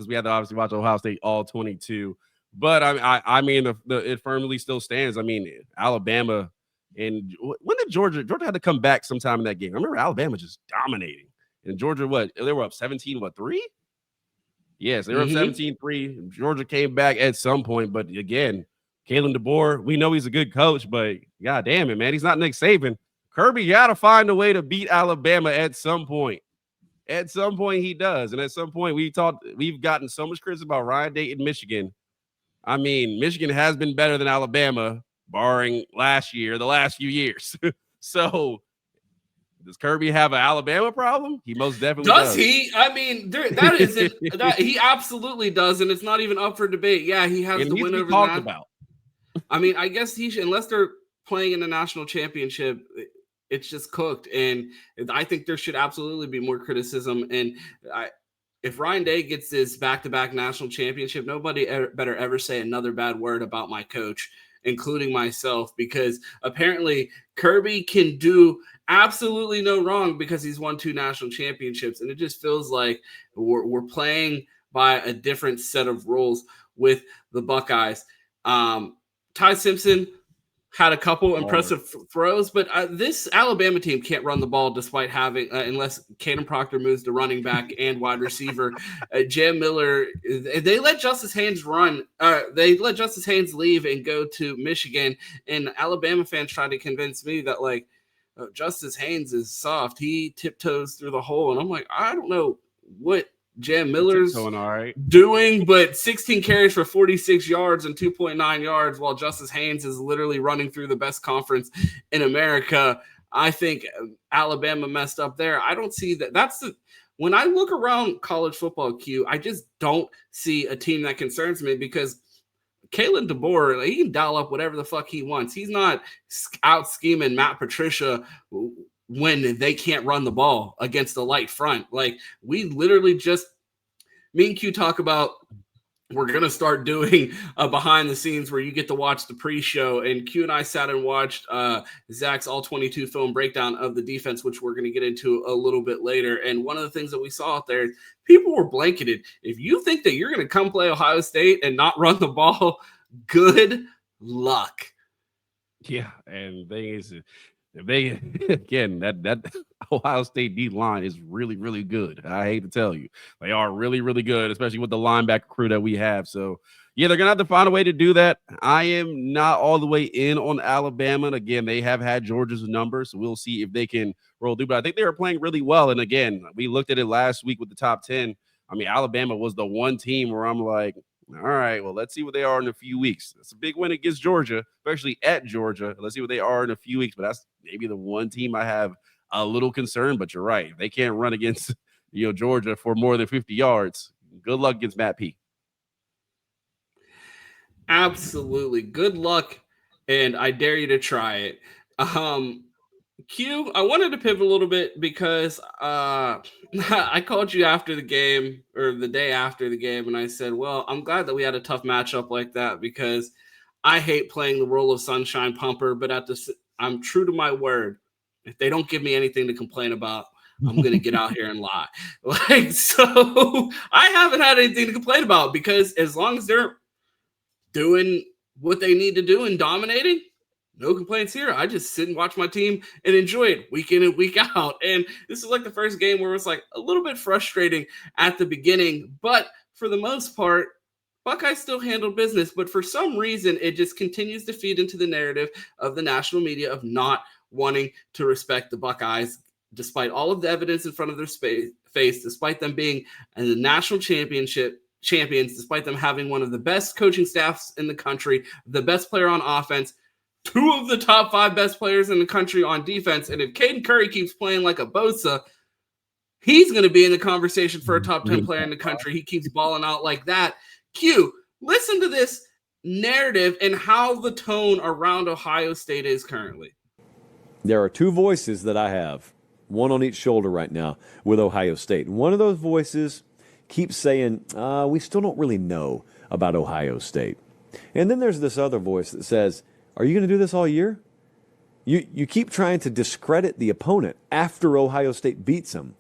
we had to obviously watch Ohio State all 22. But I mean, it firmly still stands. I mean, Alabama and when did Georgia had to come back sometime in that game? I remember Alabama just dominating. And Georgia, they were up 17-3? Yes, they were up 17-3. Georgia came back at some point, but again, Caden DeBoer, we know he's a good coach, but god damn it, man, he's not Nick Saban. Kirby got to find a way to beat Alabama at some point. At some point, he does. And at some point, we've gotten so much criticism about Ryan Day in Michigan. I mean, Michigan has been better than Alabama, barring the last few years. So does Kirby have an Alabama problem? He most definitely does. Does he? I mean, he absolutely does, and it's not even up for debate. Yeah, he has the win over talked about. I mean, I guess unless they're playing in a national championship, it's just cooked. And I think there should absolutely be more criticism. And if Ryan Day gets this back-to-back national championship, nobody better ever say another bad word about my coach, including myself, because apparently Kirby can do absolutely no wrong because he's won 2 national championships. And it just feels like we're playing by a different set of rules with the Buckeyes. Ty Simpson had a couple impressive throws, but this Alabama team can't run the ball despite having, unless Caden Proctor moves to running back and wide receiver. Jam Miller, they let Justice Haynes they let Justice Haynes leave and go to Michigan, and Alabama fans tried to convince me that, like, Justice Haynes is soft. He tiptoes through the hole, and I'm like, I don't know what Jam Miller's doing, but 16 carries for 46 yards and 2.9 yards while Justice Haynes is literally running through the best conference in America. I think Alabama messed up there. I don't see that. When I look around college football, Q, I just don't see a team that concerns me because Caden DeBoer, he can dial up whatever the fuck he wants. He's not out scheming Matt Patricia when they can't run the ball against a light front. Like, we literally me and Q talk about, we're going to start doing behind the scenes where you get to watch the pre-show, and Q and I sat and watched Zach's all 22 film breakdown of the defense, which we're going to get into a little bit later. And one of the things that we saw out there, people were blanketed. If you think that you're going to come play Ohio State and not run the ball, good luck. Yeah. And the thing is, again, that Ohio State D line is really, really good. I hate to tell you, they are really, really good, especially with the linebacker crew that we have. So, yeah, they're gonna have to find a way to do that. I am not all the way in on Alabama. And again, they have had Georgia's number, so we'll see if they can roll through. But I think they were playing really well. And again, we looked at it last week with the top 10. I mean, Alabama was the one team where I'm like, all right, well, let's see what they are in a few weeks. It's a big win against Georgia, especially at Georgia. Let's see what they are in a few weeks. But that's maybe the one team I have a little concern. But you're right. They can't run against Georgia for more than 50 yards. Good luck against Matt P. Absolutely. Good luck, and I dare you to try it. Q, I wanted to pivot a little bit because I called you after the game or the day after the game, and I said, well, I'm glad that we had a tough matchup like that because I hate playing the role of sunshine pumper, but I'm true to my word. If they don't give me anything to complain about, I'm going to get out here and lie. So I haven't had anything to complain about because as long as they're doing what they need to do and dominating, no complaints here. I just sit and watch my team and enjoy it week in and week out. And this is like the first game where it was like a little bit frustrating at the beginning, but for the most part, Buckeyes still handled business. But for some reason, it just continues to feed into the narrative of the national media of not wanting to respect the Buckeyes, despite all of the evidence in front of their face, despite them being in the national championship champions, despite them having one of the best coaching staffs in the country, the best player on offense, 2 of the top 5 best players in the country on defense. And if Caden Curry keeps playing like a Bosa, he's going to be in the conversation for a top 10 player in the country. He keeps balling out like that. Q, listen to this narrative and how the tone around Ohio State is currently. There are 2 voices that I have, one on each shoulder right now with Ohio State. And one of those voices keeps saying, we still don't really know about Ohio State. And then there's this other voice that says, are you going to do this all year? You keep trying to discredit the opponent after Ohio State beats them.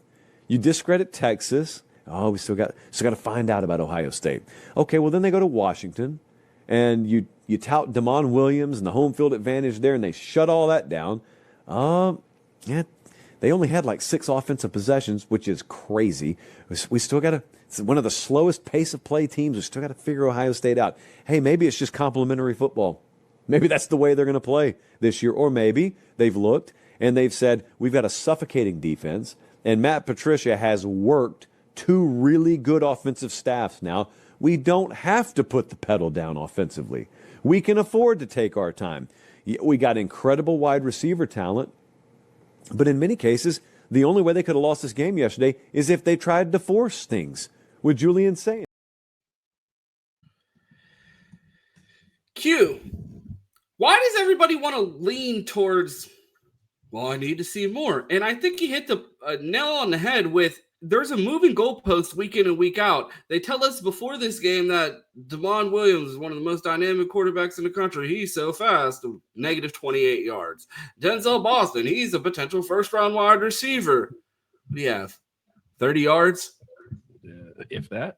You discredit Texas. Oh, we still got to find out about Ohio State. Okay, well then they go to Washington, and you tout Damon Williams and the home field advantage there, and they shut all that down. Yeah, they only had like 6 offensive possessions, which is crazy. We still got to. It's one of the slowest pace of play teams. We still got to figure Ohio State out. Hey, maybe it's just complimentary football. Maybe that's the way they're going to play this year. Or maybe they've looked and they've said, we've got a suffocating defense, and Matt Patricia has worked 2 really good offensive staffs now. We don't have to put the pedal down offensively. We can afford to take our time. We got incredible wide receiver talent, but in many cases, the only way they could have lost this game yesterday is if they tried to force things with Julian Sayin. Q, why does everybody want to lean towards, well, I need to see more? And I think you hit the nail on the head with, there's a moving goalpost week in and week out. They tell us before this game that Damon Williams is one of the most dynamic quarterbacks in the country. He's so fast, negative 28 yards. Denzel Boston, he's a potential first-round wide receiver. What do you have, 30 yards? If that.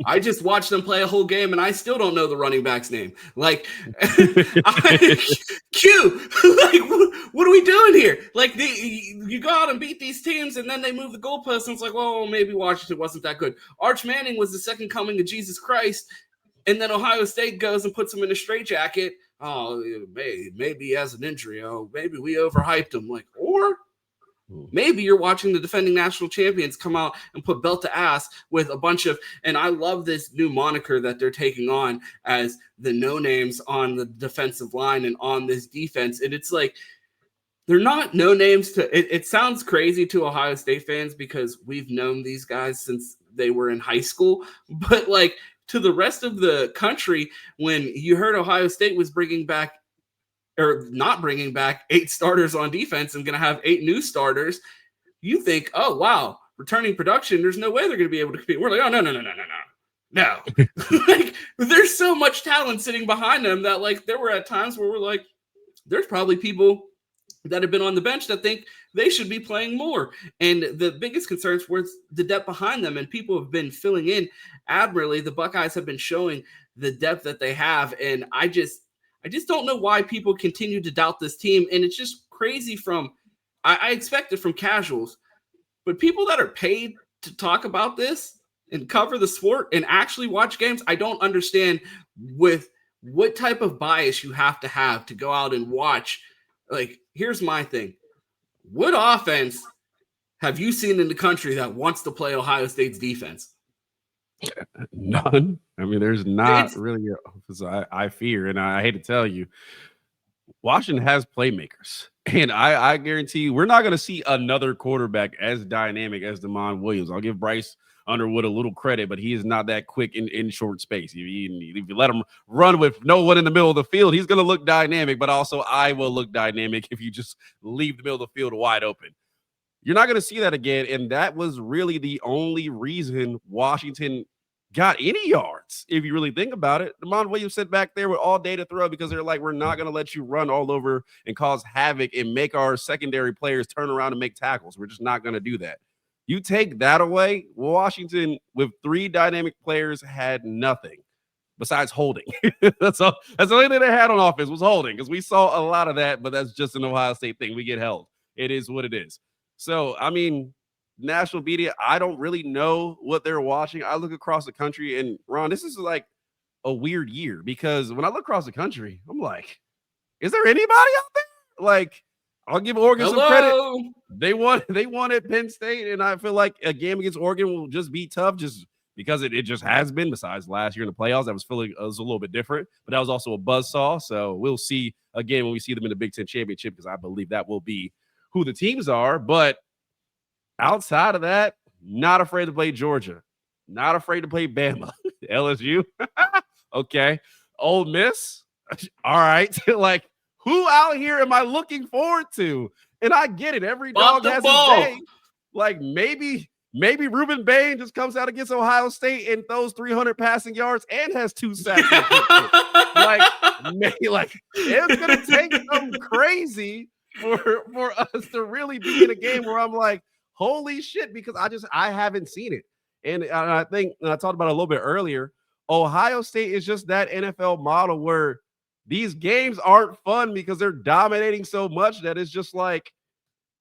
I just watched them play a whole game, and I still don't know the running back's name. Like, Q, like, what are we doing here? Like, you go out and beat these teams, and then they move the goalposts, and it's like, well, maybe Washington wasn't that good. Arch Manning was the second coming of Jesus Christ, and then Ohio State goes and puts him in a straitjacket. Oh, maybe he has an injury. Oh, maybe we overhyped him. Like, or maybe you're watching the defending national champions come out and put belt to ass with a bunch of, and I love this new moniker that they're taking on as the no-names on the defensive line and on this defense. And it's like, they're not no-names to, it sounds crazy to Ohio State fans because we've known these guys since they were in high school. But like to the rest of the country, when you heard Ohio State was bringing back, or not bringing back 8 starters on defense and going to have 8 new starters, you think, oh, wow, returning production, there's no way they're going to be able to compete. We're like, oh, no. Like, there's so much talent sitting behind them that, like, there were at times where we're like, there's probably people that have been on the bench that think they should be playing more. And the biggest concerns were the depth behind them, and people have been filling in admirably. The Buckeyes have been showing the depth that they have, and I just don't know why people continue to doubt this team. And it's just crazy I expect it from casuals, but people that are paid to talk about this and cover the sport and actually watch games, I don't understand with what type of bias you have to go out and watch. Like, here's my thing. What offense have you seen in the country that wants to play Ohio State's defense? None. I mean, there's not really I fear, and I hate to tell you, Washington has playmakers, and I guarantee you we're not going to see another quarterback as dynamic as Damon Williams. I'll give Bryce Underwood a little credit, but he is not that quick in short space. If you let him run with no one in the middle of the field, he's going to look dynamic, but also I will look dynamic if you just leave the middle of the field wide open. You're not going to see that again, and that was really the only reason Washington got any yards. If you really think about it, Damon Williams sat back there with all day to throw because they're like, we're not going to let you run all over and cause havoc and make our secondary players turn around and make tackles. We're just not going to do that. You take that away, Washington with 3 dynamic players had nothing. besides holding. That's all. That's the only thing they had on offense was holding, because we saw a lot of that, but that's just an Ohio State thing. We get held. It is what it is. So, I mean, national media, I don't really know what they're watching. I look across the country, and Ron, this is like a weird year, because when I look across the country, I'm like, is there anybody out there? Like, I'll give Oregon some credit. They won at Penn State, and I feel like a game against Oregon will just be tough, just because it just has been. Besides last year in the playoffs, that was a little bit different, but that was also a buzzsaw. So we'll see again when we see them in the Big Ten championship, because I believe that will be who the teams are. But outside of that, not afraid to play Georgia, not afraid to play Bama, LSU. Okay, Ole Miss. All right, like, who out here am I looking forward to? And I get it. Every dog has his day. Like, maybe Reuben Bain just comes out against Ohio State and throws 300 passing yards and has 2 sacks. like it's gonna take something crazy for us to really be in a game where I'm like, holy shit, because I haven't seen it. And I think, and I talked about it a little bit earlier, Ohio State is just that NFL model where these games aren't fun because they're dominating so much that it's just like,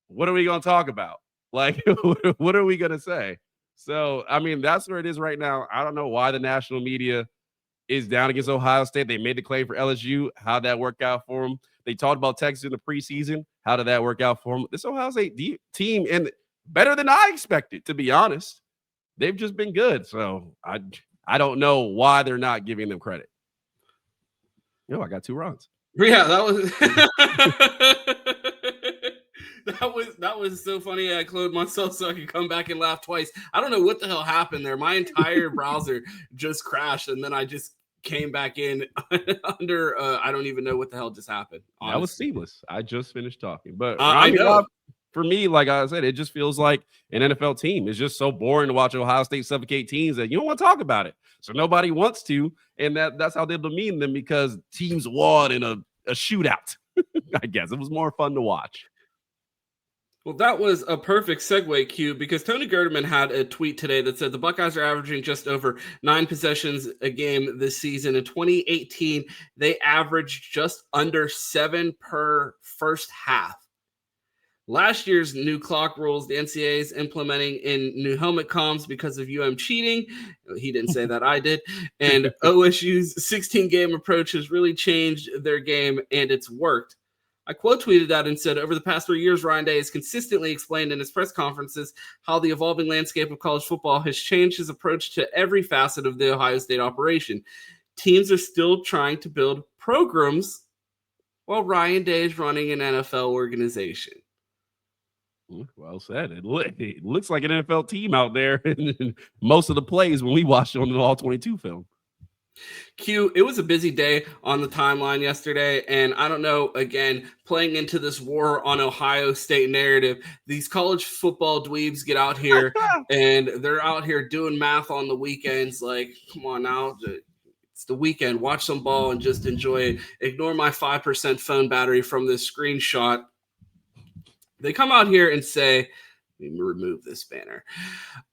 what are we going to talk about? Like, what are we going to say? So, I mean, that's where it is right now. I don't know why the national media is down against Ohio State. They made the claim for LSU. How'd that work out for them? They talked about Texas in the preseason. How did that work out for them? This Ohio State team, and better than I expected, to be honest. They've just been good. So, I don't know why they're not giving them credit. I got 2 runs. Yeah, that was that was so funny. I closed myself so I could come back and laugh twice. I don't know what the hell happened there. My entire browser just crashed, and then I just came back in under. I don't even know what the hell just happened. Honestly. That was seamless. I just finished talking, but I know. For me, like I said, it just feels like an NFL team. It's just so boring to watch Ohio State suffocate teams that you don't want to talk about it. So nobody wants to, and that's how they demean them, because teams won in a shootout. I guess it was more fun to watch. Well, that was a perfect segue, Q, because Tony Gerdeman had a tweet today that said the Buckeyes are averaging just over 9 possessions a game this season. In 2018, they averaged just under 7 per first half. Last year's new clock rules, the NCAA is implementing in new helmet comms because of cheating. He didn't say that, I did. And OSU's 16-game approach has really changed their game, and it's worked. I quote tweeted that and said, over the past 3 years, Ryan Day has consistently explained in his press conferences how the evolving landscape of college football has changed his approach to every facet of the Ohio State operation. Teams are still trying to build programs while Ryan Day is running an NFL organization. Well said. It looks like an NFL team out there in most of the plays when we watched it on the All-22 film. Q, it was a busy day on the timeline yesterday, and I don't know, again, playing into this war on Ohio State narrative, these college football dweebs get out here, and they're out here doing math on the weekends. Like, come on now, it's the weekend. Watch some ball and just enjoy it. Ignore my 5% phone battery from this screenshot. They come out here and say, let me remove this banner.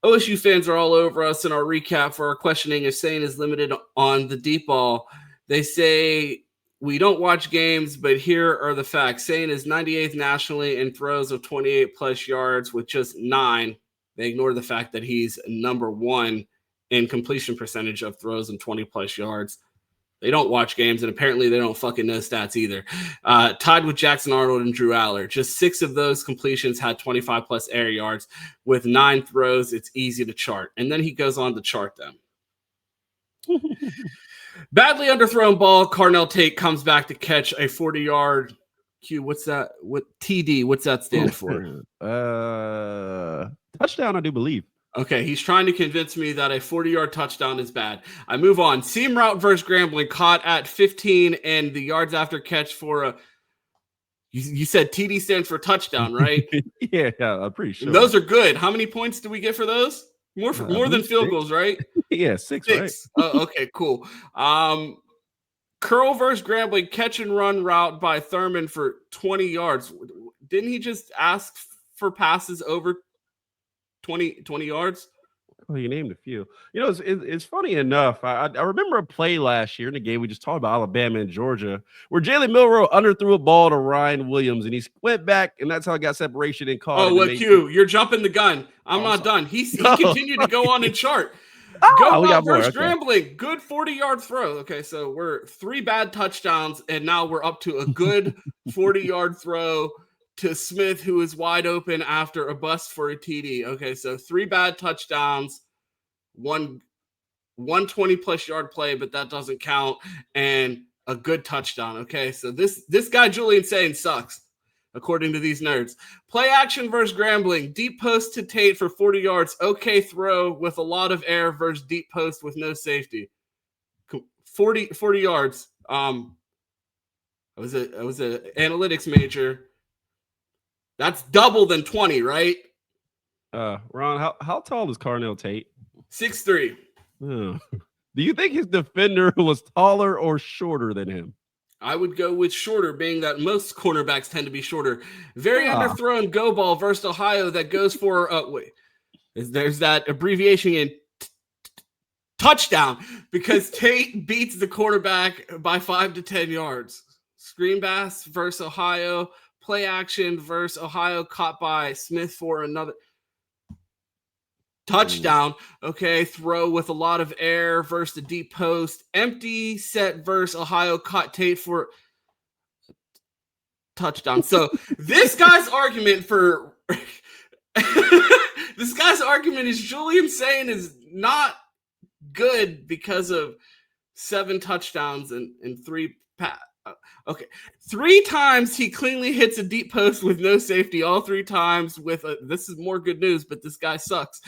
OSU fans are all over us in our recap for our questioning if Sayin is limited on the deep ball. They say we don't watch games, but here are the facts. Sayin is 98th nationally in throws of 28-plus yards with just 9. They ignore the fact that he's number 1 in completion percentage of throws and 20-plus yards. They don't watch games, and apparently they don't fucking know stats either. Tied with Jackson Arnold and Drew Allar. Just 6 of those completions had 25-plus air yards. With 9 throws, it's easy to chart. And then he goes on to chart them. Badly underthrown ball. Carnell Tate comes back to catch a 40-yard. Q, what's that? What TD? What's that stand for? Touchdown, I do believe. Okay, he's trying to convince me that a 40-yard touchdown is bad. I move on. Seam route versus Grambling, caught at 15, and the yards after catch for a – you said TD stands for touchdown, right? Yeah, I'm pretty sure. Those are good. How many points do we get for those? More than field goals, right? Yeah, 6, right? Okay, cool. Curl versus Grambling, catch and run route by Thurman for 20 yards. Didn't he just ask for passes over 20 yards? Oh, you named a few. You know, it's funny enough. I remember a play last year in the game we just talked about, Alabama and Georgia, where Jalen Milroe underthrew a ball to Ryan Williams, and he went back, and that's how he got separation and caught it. Oh, what Q? You're jumping the gun. I'm not done. He continued to go on and chart. Go we got more. versus Grambling. Good 40-yard throw. Okay, so we're 3 bad touchdowns, and now we're up to a good 40-yard throw to Smith, who is wide open after a bust for a TD. Okay, so 3 bad touchdowns, one 20-plus yard play, but that doesn't count, and a good touchdown. Okay, so this guy, Julian Sayin, sucks, according to these nerds. Play action versus Grambling. Deep post to Tate for 40 yards. Okay throw with a lot of air versus deep post with no safety. 40 yards. I was an analytics major. That's double than 20, right? Ron, how tall is Carnell Tate? 6'3". Do you think his defender was taller or shorter than him? I would go with shorter, being that most cornerbacks tend to be shorter. Very underthrown go ball versus Ohio that goes for there's that abbreviation in touchdown, because Tate beats the quarterback by 5 to 10 yards. Screen pass versus Ohio. Play action versus Ohio, caught by Smith for another touchdown. Okay, throw with a lot of air versus the deep post. Empty set versus Ohio, caught Tate for touchdown. So this guy's argument is Julian Sayin is not good because of 7 touchdowns and 3 pass. Okay, 3 times he cleanly hits a deep post with no safety. All 3 times with this is more good news, but this guy sucks.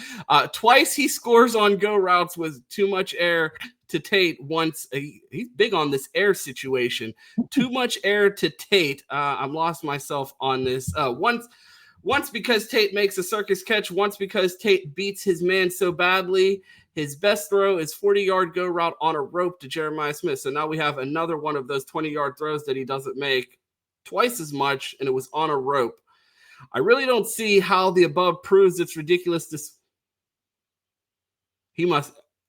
Twice he scores on go routes with too much air to Tate. Once he's big on this air situation. Too much air to Tate. I'm lost myself on this. Once because Tate makes a circus catch. Once because Tate beats his man so badly. His best throw is 40-yard go route on a rope to Jeremiah Smith. So now we have another one of those 20-yard throws that he doesn't make twice as much, and it was on a rope. I really don't see how the above proves it's ridiculous.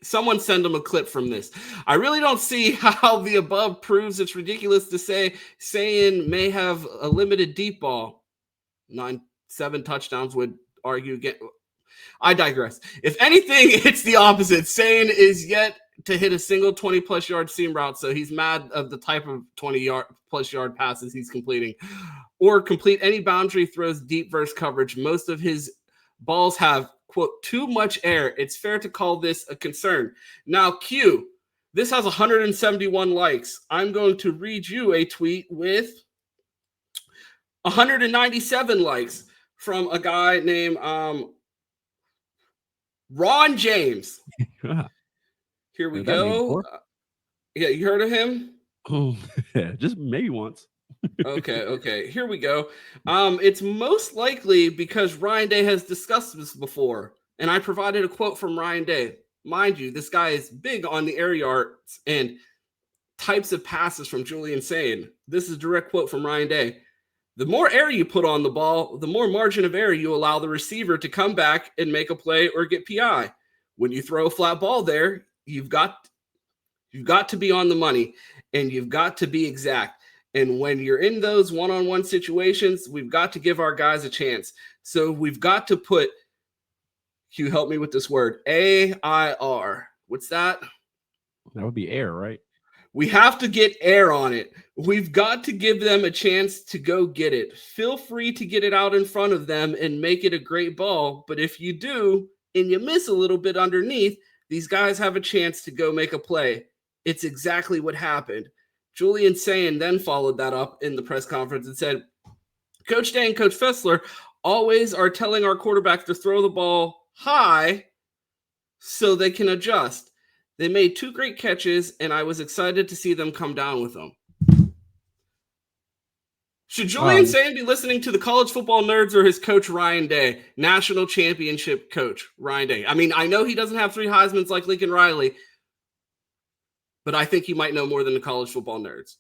Someone send him a clip from this. I really don't see how the above proves it's ridiculous to say Sayin may have a limited deep ball. 7 touchdowns would argue again. I digress. If anything, it's the opposite. Sayin is yet to hit a single 20-plus yard seam route, so he's mad of the type of 20-plus yard passes he's completing. Or complete any boundary throws deep versus coverage. Most of his balls have, quote, too much air. It's fair to call this a concern. Now, Q, this has 171 likes. I'm going to read you a tweet with 197 likes from a guy named Ron James. Here we go. Yeah, you heard of him? Oh, yeah, just maybe once. Okay. Here we go. It's most likely because Ryan Day has discussed this before, and I provided a quote from Ryan Day. Mind you, this guy is big on the air yards and types of passes from Julian Sayin. This is a direct quote from Ryan Day. The more air you put on the ball, the more margin of error you allow the receiver to come back and make a play or get PI. When you throw a flat ball there, you've got to be on the money, and you've got to be exact. And when you're in those one-on-one situations, we've got to give our guys a chance. So we've got to put, Hugh, help me with this word, AIR. What's that? That would be air, right? We have to get air on it. We've got to give them a chance to go get it. Feel free to get it out in front of them and make it a great ball. But if you do, and you miss a little bit underneath, these guys have a chance to go make a play. It's exactly what happened. Julian Sayin then followed that up in the press conference and said, Coach Day and Coach Fessler always are telling our quarterbacks to throw the ball high so they can adjust. They made 2 great catches, and I was excited to see them come down with them. Should Julian Sayin be listening to the college football nerds or his coach Ryan Day, national championship coach Ryan Day? I mean, I know he doesn't have 3 Heismans like Lincoln Riley, but I think he might know more than the college football nerds.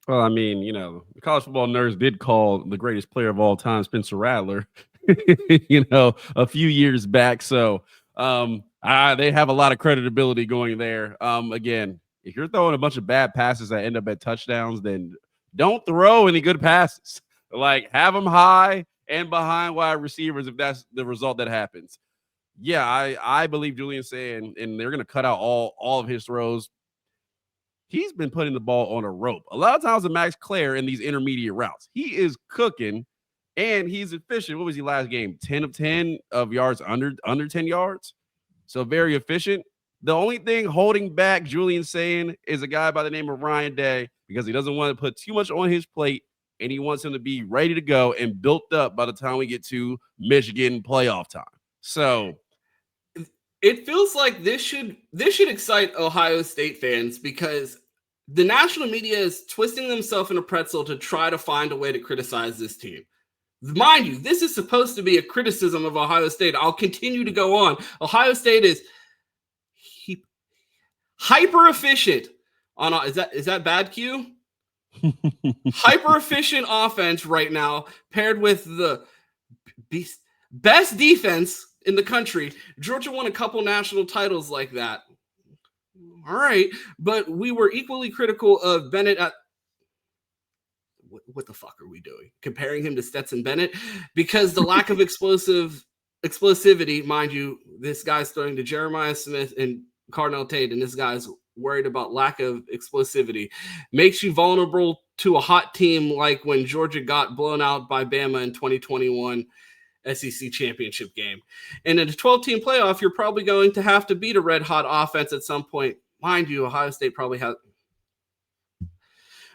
Well, I mean, you know, the college football nerds did call the greatest player of all time Spencer Rattler, a few years back. So They have a lot of credibility going there. Again, if you're throwing a bunch of bad passes that end up at touchdowns, then don't throw any good passes. Like, have them high and behind wide receivers if that's the result that happens. Yeah, I believe Julian's saying, and they're going to cut out all of his throws. He's been putting the ball on a rope. A lot of times with Max Clare in these intermediate routes, he is cooking, and he's efficient. What was he last game? 10 of 10 of yards under 10 yards. So very efficient. The only thing holding back Julian Sayin is a guy by the name of Ryan Day, because he doesn't want to put too much on his plate, and he wants him to be ready to go and built up by the time we get to Michigan playoff time. So it feels like this should excite Ohio State fans, because the national media is twisting themselves in a pretzel to try to find a way to criticize this team. Mind you, this is supposed to be a criticism of Ohio State. I'll continue to go on. Ohio State is hyper efficient on is that bad, Q? Hyper efficient offense right now, paired with the best defense in the country. Georgia won a couple national titles like that. All right, but we were equally critical of Bennett at what the fuck are we doing? Comparing him to Stetson Bennett, because the lack of explosivity, mind you, this guy's throwing to Jeremiah Smith and Cardinal Tate, and this guy's worried about lack of explosivity, makes you vulnerable to a hot team like when Georgia got blown out by Bama in 2021 SEC championship game. And in a 12-team playoff, you're probably going to have to beat a red-hot offense at some point. Mind you, Ohio State probably has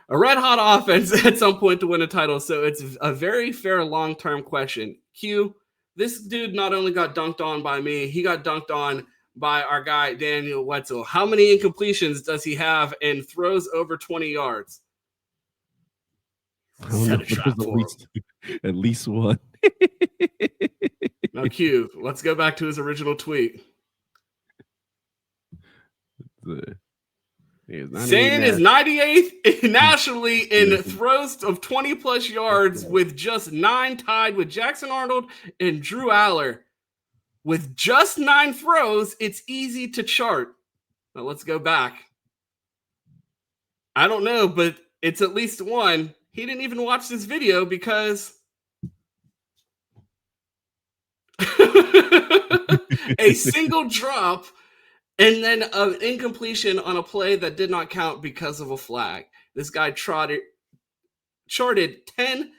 a red-hot offense at some point to win a title, so it's a very fair long-term question. Q, this dude not only got dunked on by me, he got dunked on by our guy, Daniel Wetzel. How many incompletions does he have and throws over 20 yards? Set a trap for him. At least one. Now, Q, let's go back to his original tweet. Sayin is 98th nationally in throws of 20-plus yards with just 9, tied with Jackson Arnold and Drew Allar. With just 9 throws, it's easy to chart. Now, let's go back. I don't know, but it's at least one. He didn't even watch this video because a single drop and then an incompletion on a play that did not count because of a flag. This guy charted 10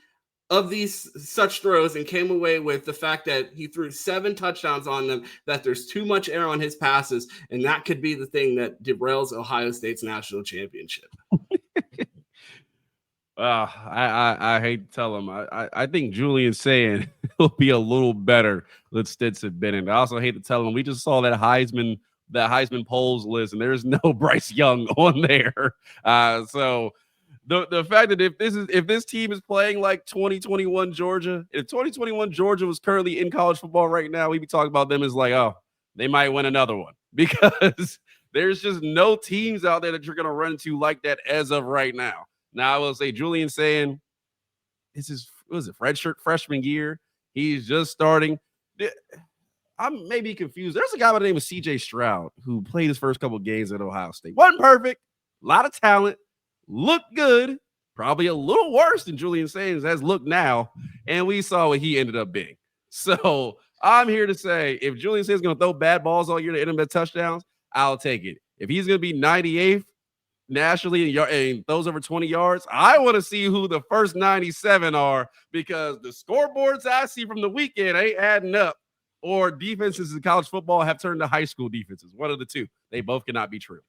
of these such throws and came away with the fact that he threw 7 touchdowns on them, that there's too much air on his passes, and that could be the thing that derails Ohio State's national championship. I hate to tell him. I think Julian's saying he'll be a little better with Stetson Bennett. I also hate to tell him we just saw that Heisman polls list, and there's no Bryce Young on there. So the fact that if this team is playing like 2021 Georgia, if 2021 Georgia was currently in college football right now, we'd be talking about them as like, oh, they might win another one, because there's just no teams out there that you're going to run into like that as of right now. Now, I will say Julian saying this is, redshirt freshman year. He's just starting. I'm maybe confused. There's a guy by the name of CJ Stroud who played his first couple of games at Ohio State. Wasn't perfect, a lot of talent, looked good, probably a little worse than Julian Sayins has looked now, and we saw what he ended up being. So I'm here to say, if Julian Sayins is going to throw bad balls all year to end up at touchdowns, I'll take it. If he's going to be 98th nationally and throws over 20 yards, I want to see who the first 97 are, because the scoreboards I see from the weekend ain't adding up, or defenses in college football have turned to high school defenses. One of the two. They both cannot be true.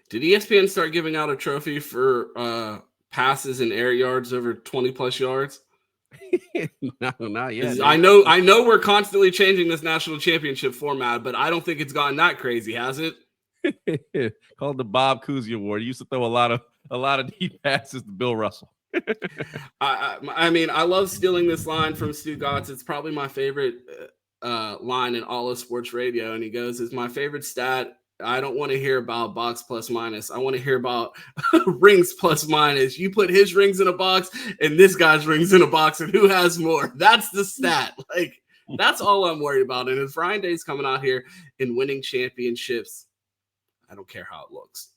Did ESPN start giving out a trophy for passes and air yards over 20-plus yards? No, not yet. I know we're constantly changing this national championship format, but I don't think it's gotten that crazy, has it? Called the Bob Cousy Award. He used to throw a lot of deep passes to Bill Russell. I mean, I love stealing this line from Stu Gotts. It's probably my favorite line in all of sports radio. And he goes, "It's my favorite stat. I don't want to hear about box plus minus. I want to hear about rings plus minus. You put his rings in a box and this guy's rings in a box, and who has more? That's the stat." Like, That's all I'm worried about. And if Ryan Day's coming out here and winning championships, I don't care how it looks.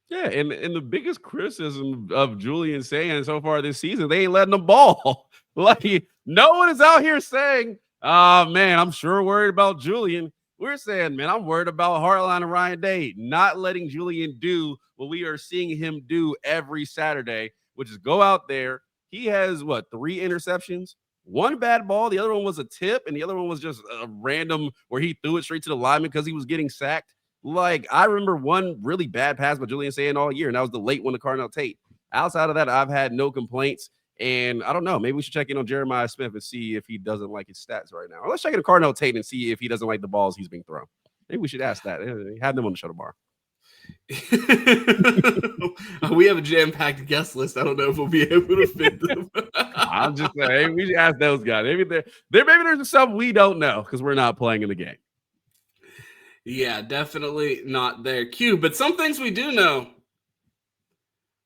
Yeah, and the biggest criticism of Julian Sayin so far this season, they ain't letting them ball. Like, no one is out here saying, man, I'm sure worried about Julian. We're saying, man, I'm worried about Hartline and Ryan Day not letting Julian do what we are seeing him do every Saturday, which is go out there. He has, 3 interceptions? 1 bad ball. The other one was a tip, and the other one was just a random where he threw it straight to the lineman because he was getting sacked. Like, I remember one really bad pass by Julian Sayin all year, and that was the late one to Cardinal Tate. Outside of that, I've had no complaints. And I don't know. Maybe we should check in on Jeremiah Smith and see if he doesn't like his stats right now. Or let's check in on Cardinal Tate and see if he doesn't like the balls he's being thrown. Maybe we should ask that. Have them on the show tomorrow. We have a jam-packed guest list. I don't know if we'll be able to fit them. I'm just saying, we should ask those guys. Maybe there's something we don't know because we're not playing in the game. Yeah, definitely not there, Q. But some things we do know.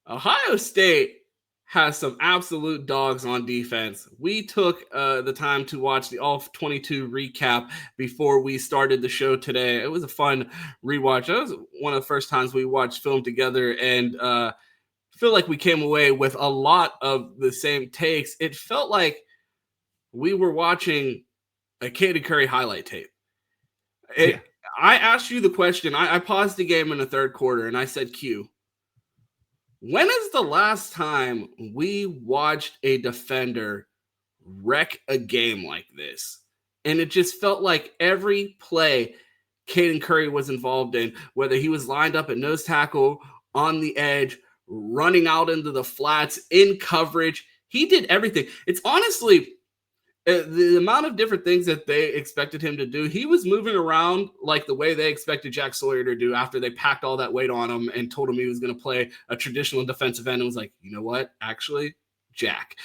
Ohio State has some absolute dogs on defense. We took the time to watch the All-22 recap before we started the show today. It was a fun rewatch. That was one of the first times we watched film together, and feel like we came away with a lot of the same takes. It felt like we were watching a Caden Curry highlight tape. I asked you the question. I paused the game in the third quarter, and I said, Q, when is the last time we watched a defender wreck a game like this? And it just felt like every play Caden Curry was involved in, whether he was lined up at nose tackle, on the edge, running out into the flats, in coverage, he did everything. It's honestly the amount of different things that they expected him to do. He was moving around like the way they expected Jack Sawyer to do after they packed all that weight on him and told him he was going to play a traditional defensive end. And was like, you know what? Actually, Jack,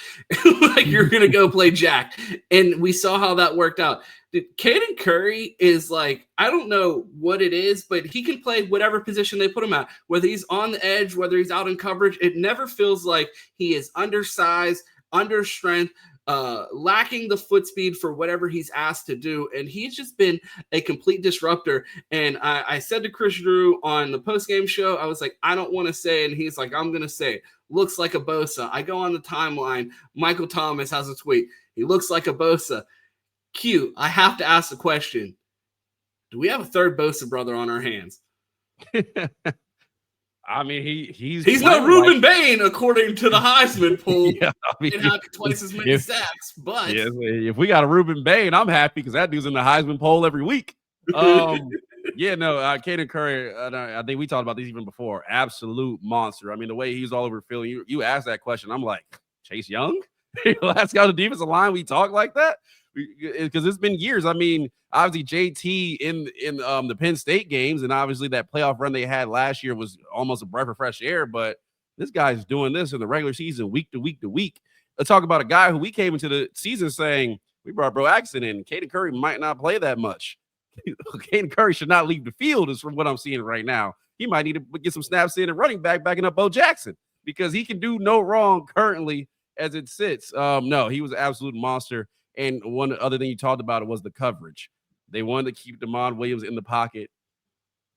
like you're going to go play Jack. And we saw how that worked out. Caden Curry is like, I don't know what it is, but he can play whatever position they put him at, whether he's on the edge, whether he's out in coverage. It never feels like he is undersized, under strength, lacking the foot speed for whatever he's asked to do. And he's just been a complete disruptor. And I said to Chris Drew on the postgame show, I was like, I don't want to say it. And he's like, I'm going to say it. Looks like a Bosa. I go on the timeline. Michael Thomas has a tweet. He looks like a Bosa. Q, I have to ask the question. Do we have a third Bosa brother on our hands? I mean, he's no Reuben Bain, according to the Heisman poll. Yeah, I mean, it had twice as many sacks, but if we got a Reuben Bain, I'm happy because that dude's in the Heisman poll every week. Caden Curry, I think we talked about this even before. Absolute monster. I mean, the way he's all over Philly. You asked that question, I'm like, Chase Young? Last guy on the defensive line, we talk like that? Because it's been years. I mean, obviously JT in the Penn State games, and obviously that playoff run they had last year was almost a breath of fresh air. But this guy's doing this in the regular season, week to week to week. Let's talk about a guy who we came into the season saying we brought Bro Axon in. Caden Curry might not play that much. Caden Curry should not leave the field, is from what I'm seeing right now. He might need to get some snaps in and running back, backing up Bo Jackson, because he can do no wrong currently as it sits. No, he was an absolute monster. And one other thing you talked about it was the coverage. They wanted to keep Damon Williams in the pocket.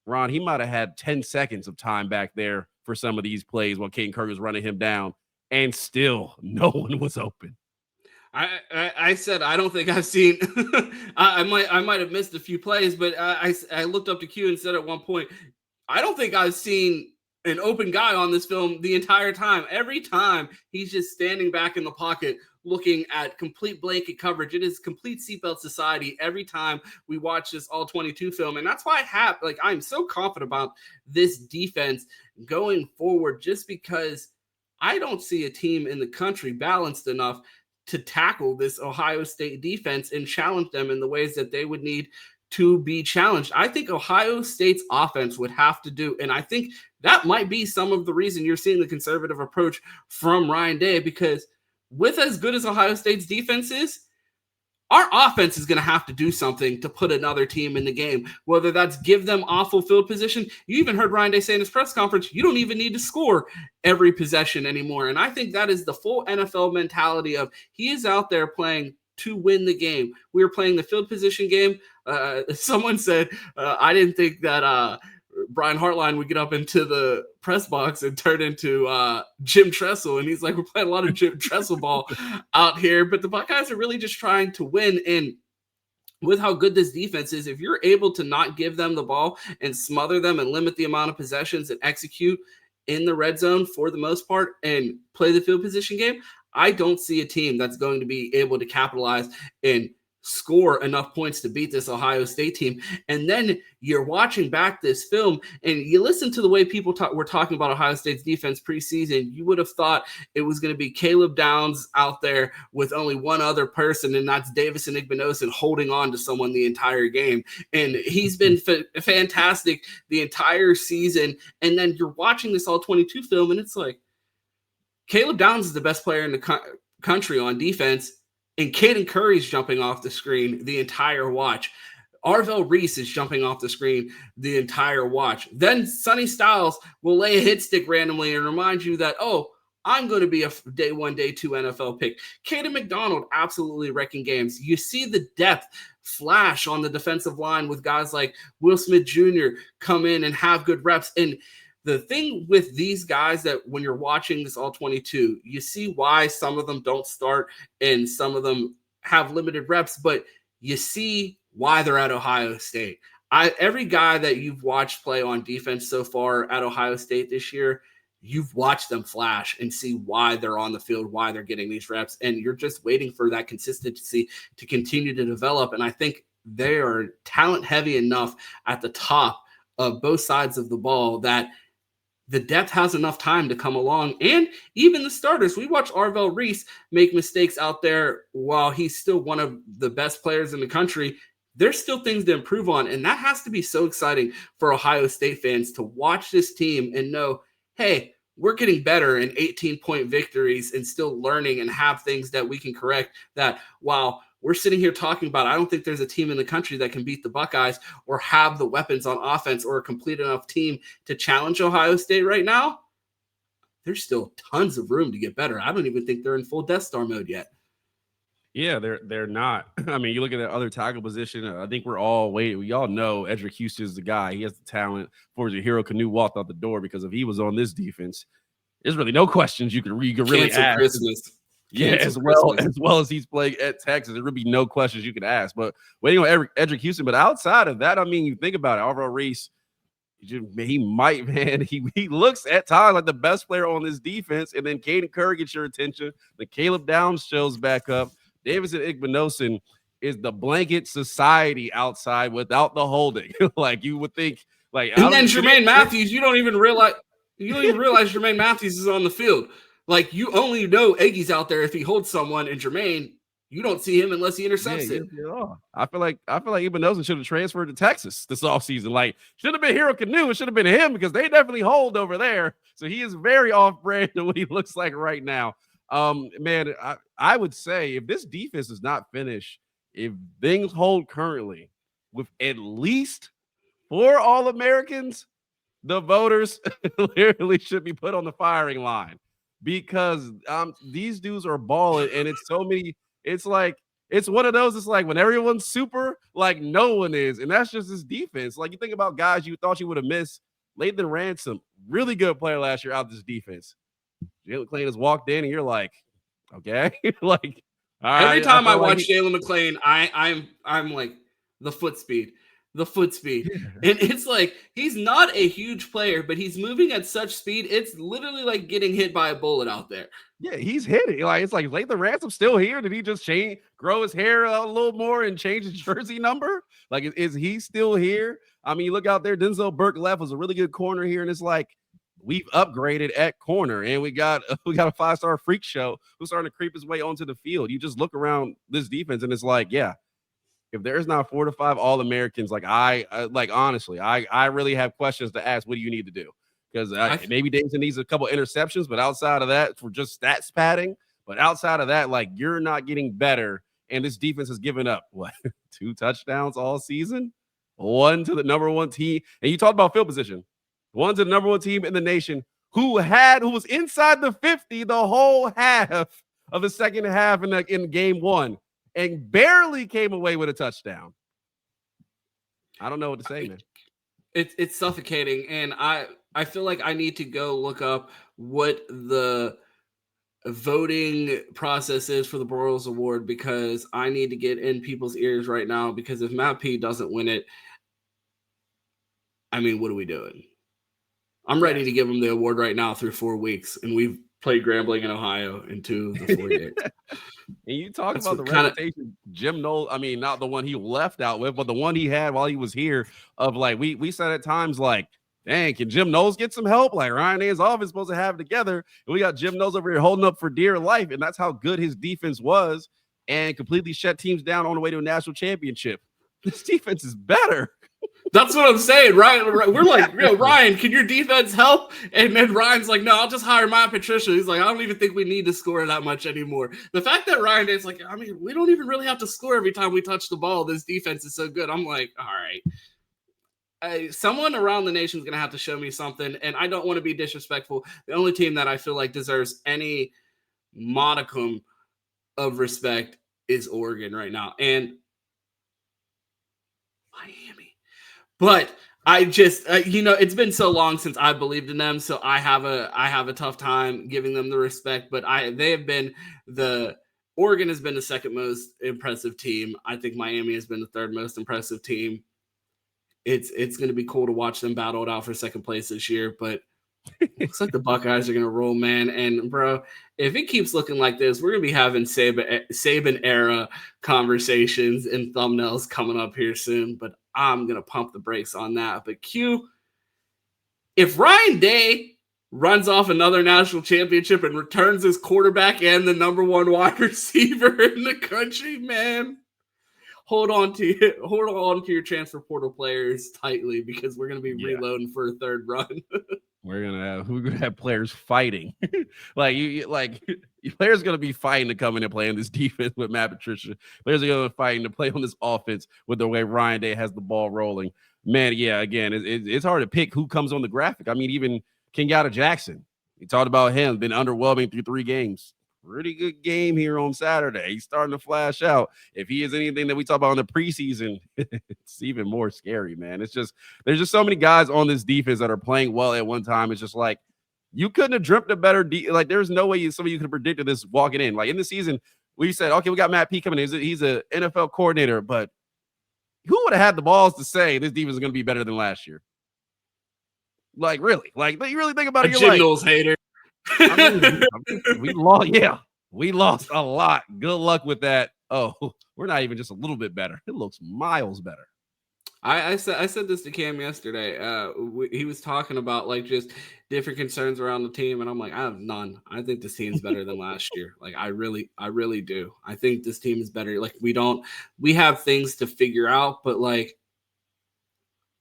Ron, he might have had 10 seconds of time back there for some of these plays while Caden Curry was running him down, and still no one was open. I said I don't think I've seen. I might have missed a few plays, but I looked up to Q and said at one point, I don't think I've seen an open guy on this film the entire time. Every time he's just standing back in the pocket, looking at complete blanket coverage. It is complete seatbelt society every time we watch this All-22 film. And that's why I'm so confident about this defense going forward, just because I don't see a team in the country balanced enough to tackle this Ohio State defense and challenge them in the ways that they would need to be challenged. I think Ohio State's offense would have to do, and I think that might be some of the reason you're seeing the conservative approach from Ryan Day, because with as good as Ohio State's defense is, our offense is going to have to do something to put another team in the game, whether that's give them awful field position. You even heard Ryan Day say in his press conference, you don't even need to score every possession anymore. And I think that is the full NFL mentality of he is out there playing to win the game. We were playing the field position game. Someone said, I didn't think that Brian Hartline would get up into the press box and turn into Jim Tressel. And he's like, we're playing a lot of Jim Tressel ball out here. But the Buckeyes are really just trying to win. And with how good this defense is, if you're able to not give them the ball and smother them and limit the amount of possessions and execute in the red zone for the most part and play the field position game, I don't see a team that's going to be able to capitalize and score enough points to beat this Ohio State team. And then you're watching back this film and you listen to the way people were talking about Ohio State's defense preseason. You would have thought it was going to be Caleb Downs out there with only one other person, and that's Davison Igbinosun holding on to someone the entire game. And he's been fantastic the entire season. And then you're watching this all-22 film, and it's like, Caleb Downs is the best player in the country on defense, and Caden Curry's jumping off the screen the entire watch. Arvell Reese is jumping off the screen the entire watch. Then Sonny Styles will lay a hit stick randomly and remind you that, oh, I'm going to be a day 1, day 2 NFL pick. Caden McDonald absolutely wrecking games. You see the depth flash on the defensive line with guys like Will Smith Jr. come in and have good reps. And the thing with these guys that when you're watching this all 22, you see why some of them don't start and some of them have limited reps, but you see why they're at Ohio State. Every guy that you've watched play on defense so far at Ohio State this year, you've watched them flash and see why they're on the field, why they're getting these reps, and you're just waiting for that consistency to continue to develop. And I think they are talent heavy enough at the top of both sides of the ball that the depth has enough time to come along. And even the starters, we watch Arvell Reese make mistakes out there while he's still one of the best players in the country. There's still things to improve on. And that has to be so exciting for Ohio State fans to watch this team and know, hey, we're getting better in 18-point victories and still learning and have things that we can correct. That while we're sitting here talking about, I don't think there's a team in the country that can beat the Buckeyes or have the weapons on offense or a complete enough team to challenge Ohio State right now. There's still tons of room to get better. I don't even think they're in full Death Star mode yet. Yeah, they're not. I mean, you look at the other tackle position. I think we all know Edric Houston is the guy. He has the talent. For the hero Canoe walked out the door, because if he was on this defense, there's really no questions you could really Cancel ask. Christmas. Yeah, as well as he's playing at Texas, there would be no questions you could ask. But waiting on Edric Houston. But outside of that, I mean, you think about it, Arvell Reese, he looks at times like the best player on this defense. And then Caden Curry gets your attention. The Caleb Downs shows back up. Davison Igbinosun is the blanket society outside without the holding. Like you would think. And then Jermaine Matthews, you don't even realize Jermaine Matthews is on the field. Like, you only know Eggy's out there if he holds someone, and Jermaine, you don't see him unless he intercepts it. Yeah. I feel like Igbinosun should have transferred to Texas this offseason. Like, should have been Hero Canoe. It should have been him, because they definitely hold over there. So he is very off-brand to what he looks like right now. Man, I would say if this defense is not finished, if things hold currently with at least 4 All-Americans, the voters literally should be put on the firing line. Because these dudes are balling, and it's so many. It's like it's one of those. It's like when everyone's super, like no one is, and that's just this defense. Like you think about guys you thought you would have missed. Lathan Ransom, really good player last year out this defense. Jalen McClain has walked in, and you're like, okay, like every time I watch Jalen McClain, I'm like the foot speed. Yeah. And it's like he's not a huge player, but he's moving at such speed. It's literally like getting hit by a bullet out there. Yeah, he's hitting. Like it's like Lathan Ransom still here. Did he just grow his hair a little more and change his jersey number? Like, is he still here? I mean, you look out there. Denzel Burke left was a really good corner here, and it's like we've upgraded at corner, and we got a 5-star freak show who's starting to creep his way onto the field. You just look around this defense, and it's like, yeah. If there's not 4 to 5 All-Americans, like honestly, I really have questions to ask. What do you need to do? Because maybe Davidson needs a couple interceptions, but outside of that, for just stats padding. But outside of that, like you're not getting better, and this defense has given up 2 touchdowns all season, 1 to the number 1 team. And you talked about field position, 1 to the number 1 team in the nation who was inside the 50 the whole half of the second half in game 1. and barely came away with a touchdown. I don't know what to say, man. It's suffocating, and I feel like I need to go look up what the voting process is for the Broyles Award, because I need to get in people's ears right now, because if Matt P doesn't win it, I mean, what are we doing? I'm ready to give him the award right now through 4 weeks, and we've played Grambling in Ohio in 2 of the 4 games. And you talk That's about the reputation, Jim Knowles. I mean, not the one he left out with, but the one he had while he was here. Of like, we said at times like, dang, can Jim Knowles get some help? Like Ryan Day's office supposed to have it together, and we got Jim Knowles over here holding up for dear life, and that's how good his defense was, and completely shut teams down on the way to a national championship. This defense is better. That's what I'm saying, right? We're like, Ryan, can your defense help? And then Ryan's like, no, I'll just hire Matt Patricia. He's like, I don't even think we need to score that much anymore. The fact that Ryan Day's like, I mean, we don't even really have to score every time we touch the ball. This defense is so good. I'm like, all right. Someone around the nation is going to have to show me something, and I don't want to be disrespectful. The only team that I feel like deserves any modicum of respect is Oregon right now, and Miami. But I just, it's been so long since I believed in them, so I have a tough time giving them the respect. But Oregon has been the second most impressive team. I think Miami has been the third most impressive team. It's going to be cool to watch them battle it out for second place this year, but it looks like the Buckeyes are going to roll, man. And bro, if it keeps looking like this, we're going to be having Saban era conversations and thumbnails coming up here soon. But I'm going to pump the brakes on that. But Q, if Ryan Day runs off another national championship and returns his quarterback and the number one wide receiver in the country, man, hold on to your transfer portal players tightly, because we're going to be reloading for a third run. We're gonna have players fighting. Players gonna be fighting to come in and play in this defense with Matt Patricia. Players are gonna be fighting to play on this offense with the way Ryan Day has the ball rolling. Man, yeah, again, it's hard to pick who comes on the graphic. I mean, even Kenyatta Jackson. We talked about him, been underwhelming through 3 games. Pretty good game here on Saturday. He's starting to flash out. If he is anything that we talk about in the preseason, it's even more scary, man. It's just, there's just so many guys on this defense that are playing well at one time. It's just like, you couldn't have dreamt a better like, there's no way somebody you could have predicted this walking in. Like in the season, we said, okay, we got Matt P coming in. He's an NFL coordinator, but who would have had the balls to say this defense is going to be better than last year? Like, really? Like, you really think about it? Jim Knowles hater. We lost a lot. Good luck with that. Oh, we're not even just a little bit better. It looks miles better. I said this to Cam yesterday. He was talking about like just different concerns around the team, and I'm like, I have none. I think this team's better than last year. Like, I really do. I think this team is better. Like, we have things to figure out, but like,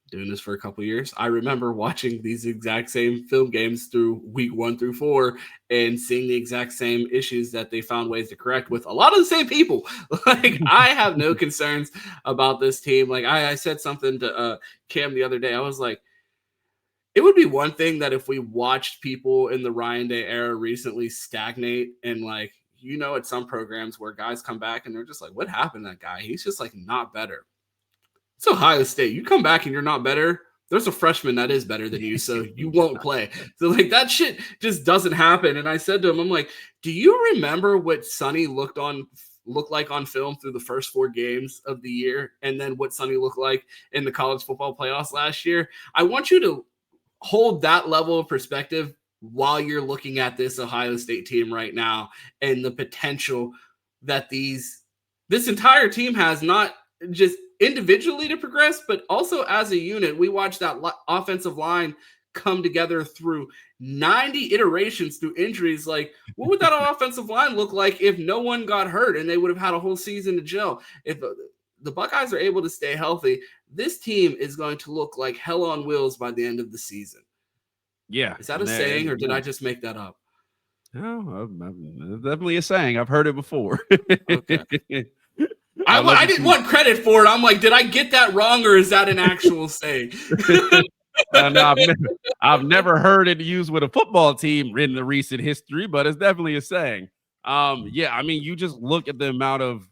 doing this for a couple years, I remember watching these exact same film games through week 1 through 4 and seeing the exact same issues that they found ways to correct with a lot of the same people. Like, I have no concerns about this team. Like, I said something to Cam the other day. I was like, it would be one thing that if we watched people in the Ryan Day era recently stagnate, and like, at some programs where guys come back and they're just like, what happened to that guy? He's just like not better. It's Ohio State. You come back and you're not better. There's a freshman that is better than you, so you won't play. So, like, that shit just doesn't happen. And I said to him, I'm like, do you remember what Sonny looked like on film through the first 4 games of the year, and then what Sonny looked like in the college football playoffs last year? I want you to hold that level of perspective while you're looking at this Ohio State team right now and the potential that this entire team has, not just individually to progress, but also as a unit. We watched that offensive line come together through 90 iterations through injuries. Like, what would that offensive line look like if no one got hurt and they would have had a whole season to gel? If the Buckeyes are able to stay healthy, this team is going to look like hell on wheels by the end of the season. Yeah. Is that a saying, or did I just make that up? No, definitely a saying. I've heard it before. Okay. I didn't want credit for it. I'm like, did I get that wrong, or is that an actual saying? No, I've never heard it used with a football team in the recent history, but it's definitely a saying. Yeah, I mean, you just look at the amount of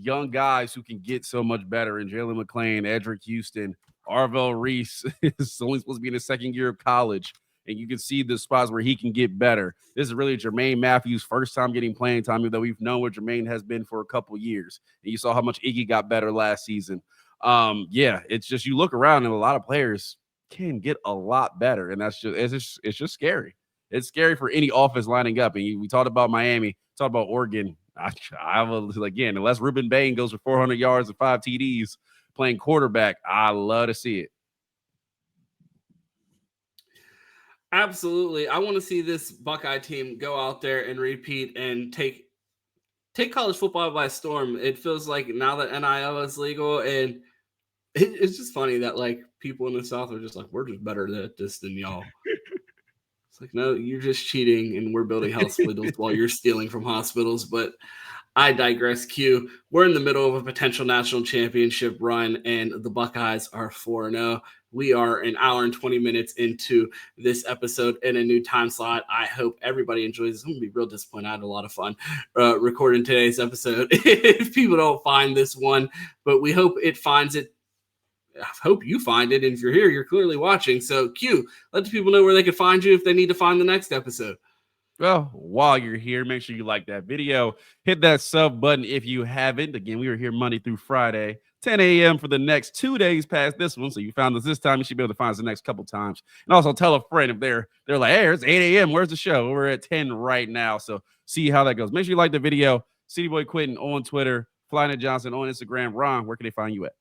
young guys who can get so much better. And Jalen McClain, Edric Houston, Arvell Reese is only supposed to be in his second year of college. And you can see the spots where he can get better. This is really Jermaine Matthews' first time getting playing time, even though we've known where Jermaine has been for a couple years. And you saw how much Iggy got better last season. It's just you look around and a lot of players can get a lot better. And it's just scary. It's scary for any offense lining up. And we talked about Miami, talked about Oregon. Again, unless Reuben Bain goes for 400 yards and 5 TDs playing quarterback, I love to see it. Absolutely. I want to see this Buckeye team go out there and repeat and take college football by storm. It feels like now that NIL is legal, and it's just funny that like people in the South are just like, we're just better at this than y'all. It's like, no, you're just cheating and we're building hospitals while you're stealing from hospitals. But I digress, Q. We're in the middle of a potential national championship run, and the Buckeyes are 4-0. We are an hour and 20 minutes into this episode in a new time slot. I hope everybody enjoys this. I'm going to be real disappointed. I had a lot of fun recording today's episode if people don't find this one, but we hope it finds it. I hope you find it. And if you're here, you're clearly watching. So Q, let the people know where they can find you if they need to find the next episode. Well, while you're here, make sure you like that video. Hit that sub button if you haven't. Again, we are here Monday through Friday, 10 a.m. for the next 2 days past this one. So you found us this time. You should be able to find us the next couple times. And also tell a friend if they're like, hey, it's 8 a.m. Where's the show? We're at 10 right now. So see how that goes. Make sure you like the video. City Boy Quentin on Twitter. Flying Johnson on Instagram. Ron, where can they find you at?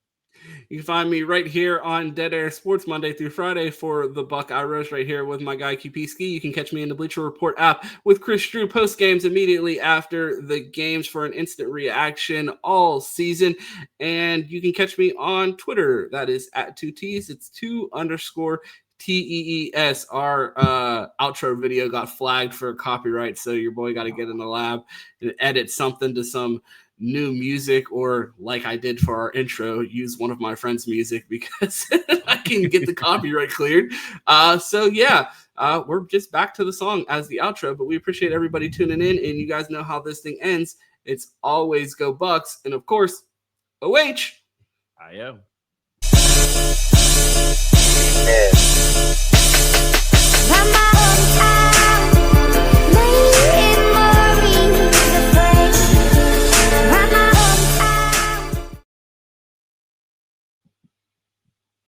You can find me right here on Dead Air Sports Monday through Friday for the Buckeye Roast right here with my guy Kupiski. You can catch me in the Bleacher Report app with Chris Drew post games immediately after the games for an instant reaction all season. And you can catch me on Twitter. That is at 2Ts. It's 2_TEES. Our outro video got flagged for copyright, so your boy got to get in the lab and edit something to some new music, or like I did for our intro, use one of my friend's music because I can get the copyright cleared. We're just back to the song as the outro, but we appreciate everybody tuning in, and you guys know how this thing ends. It's always go Bucks, and of course, OH. I am.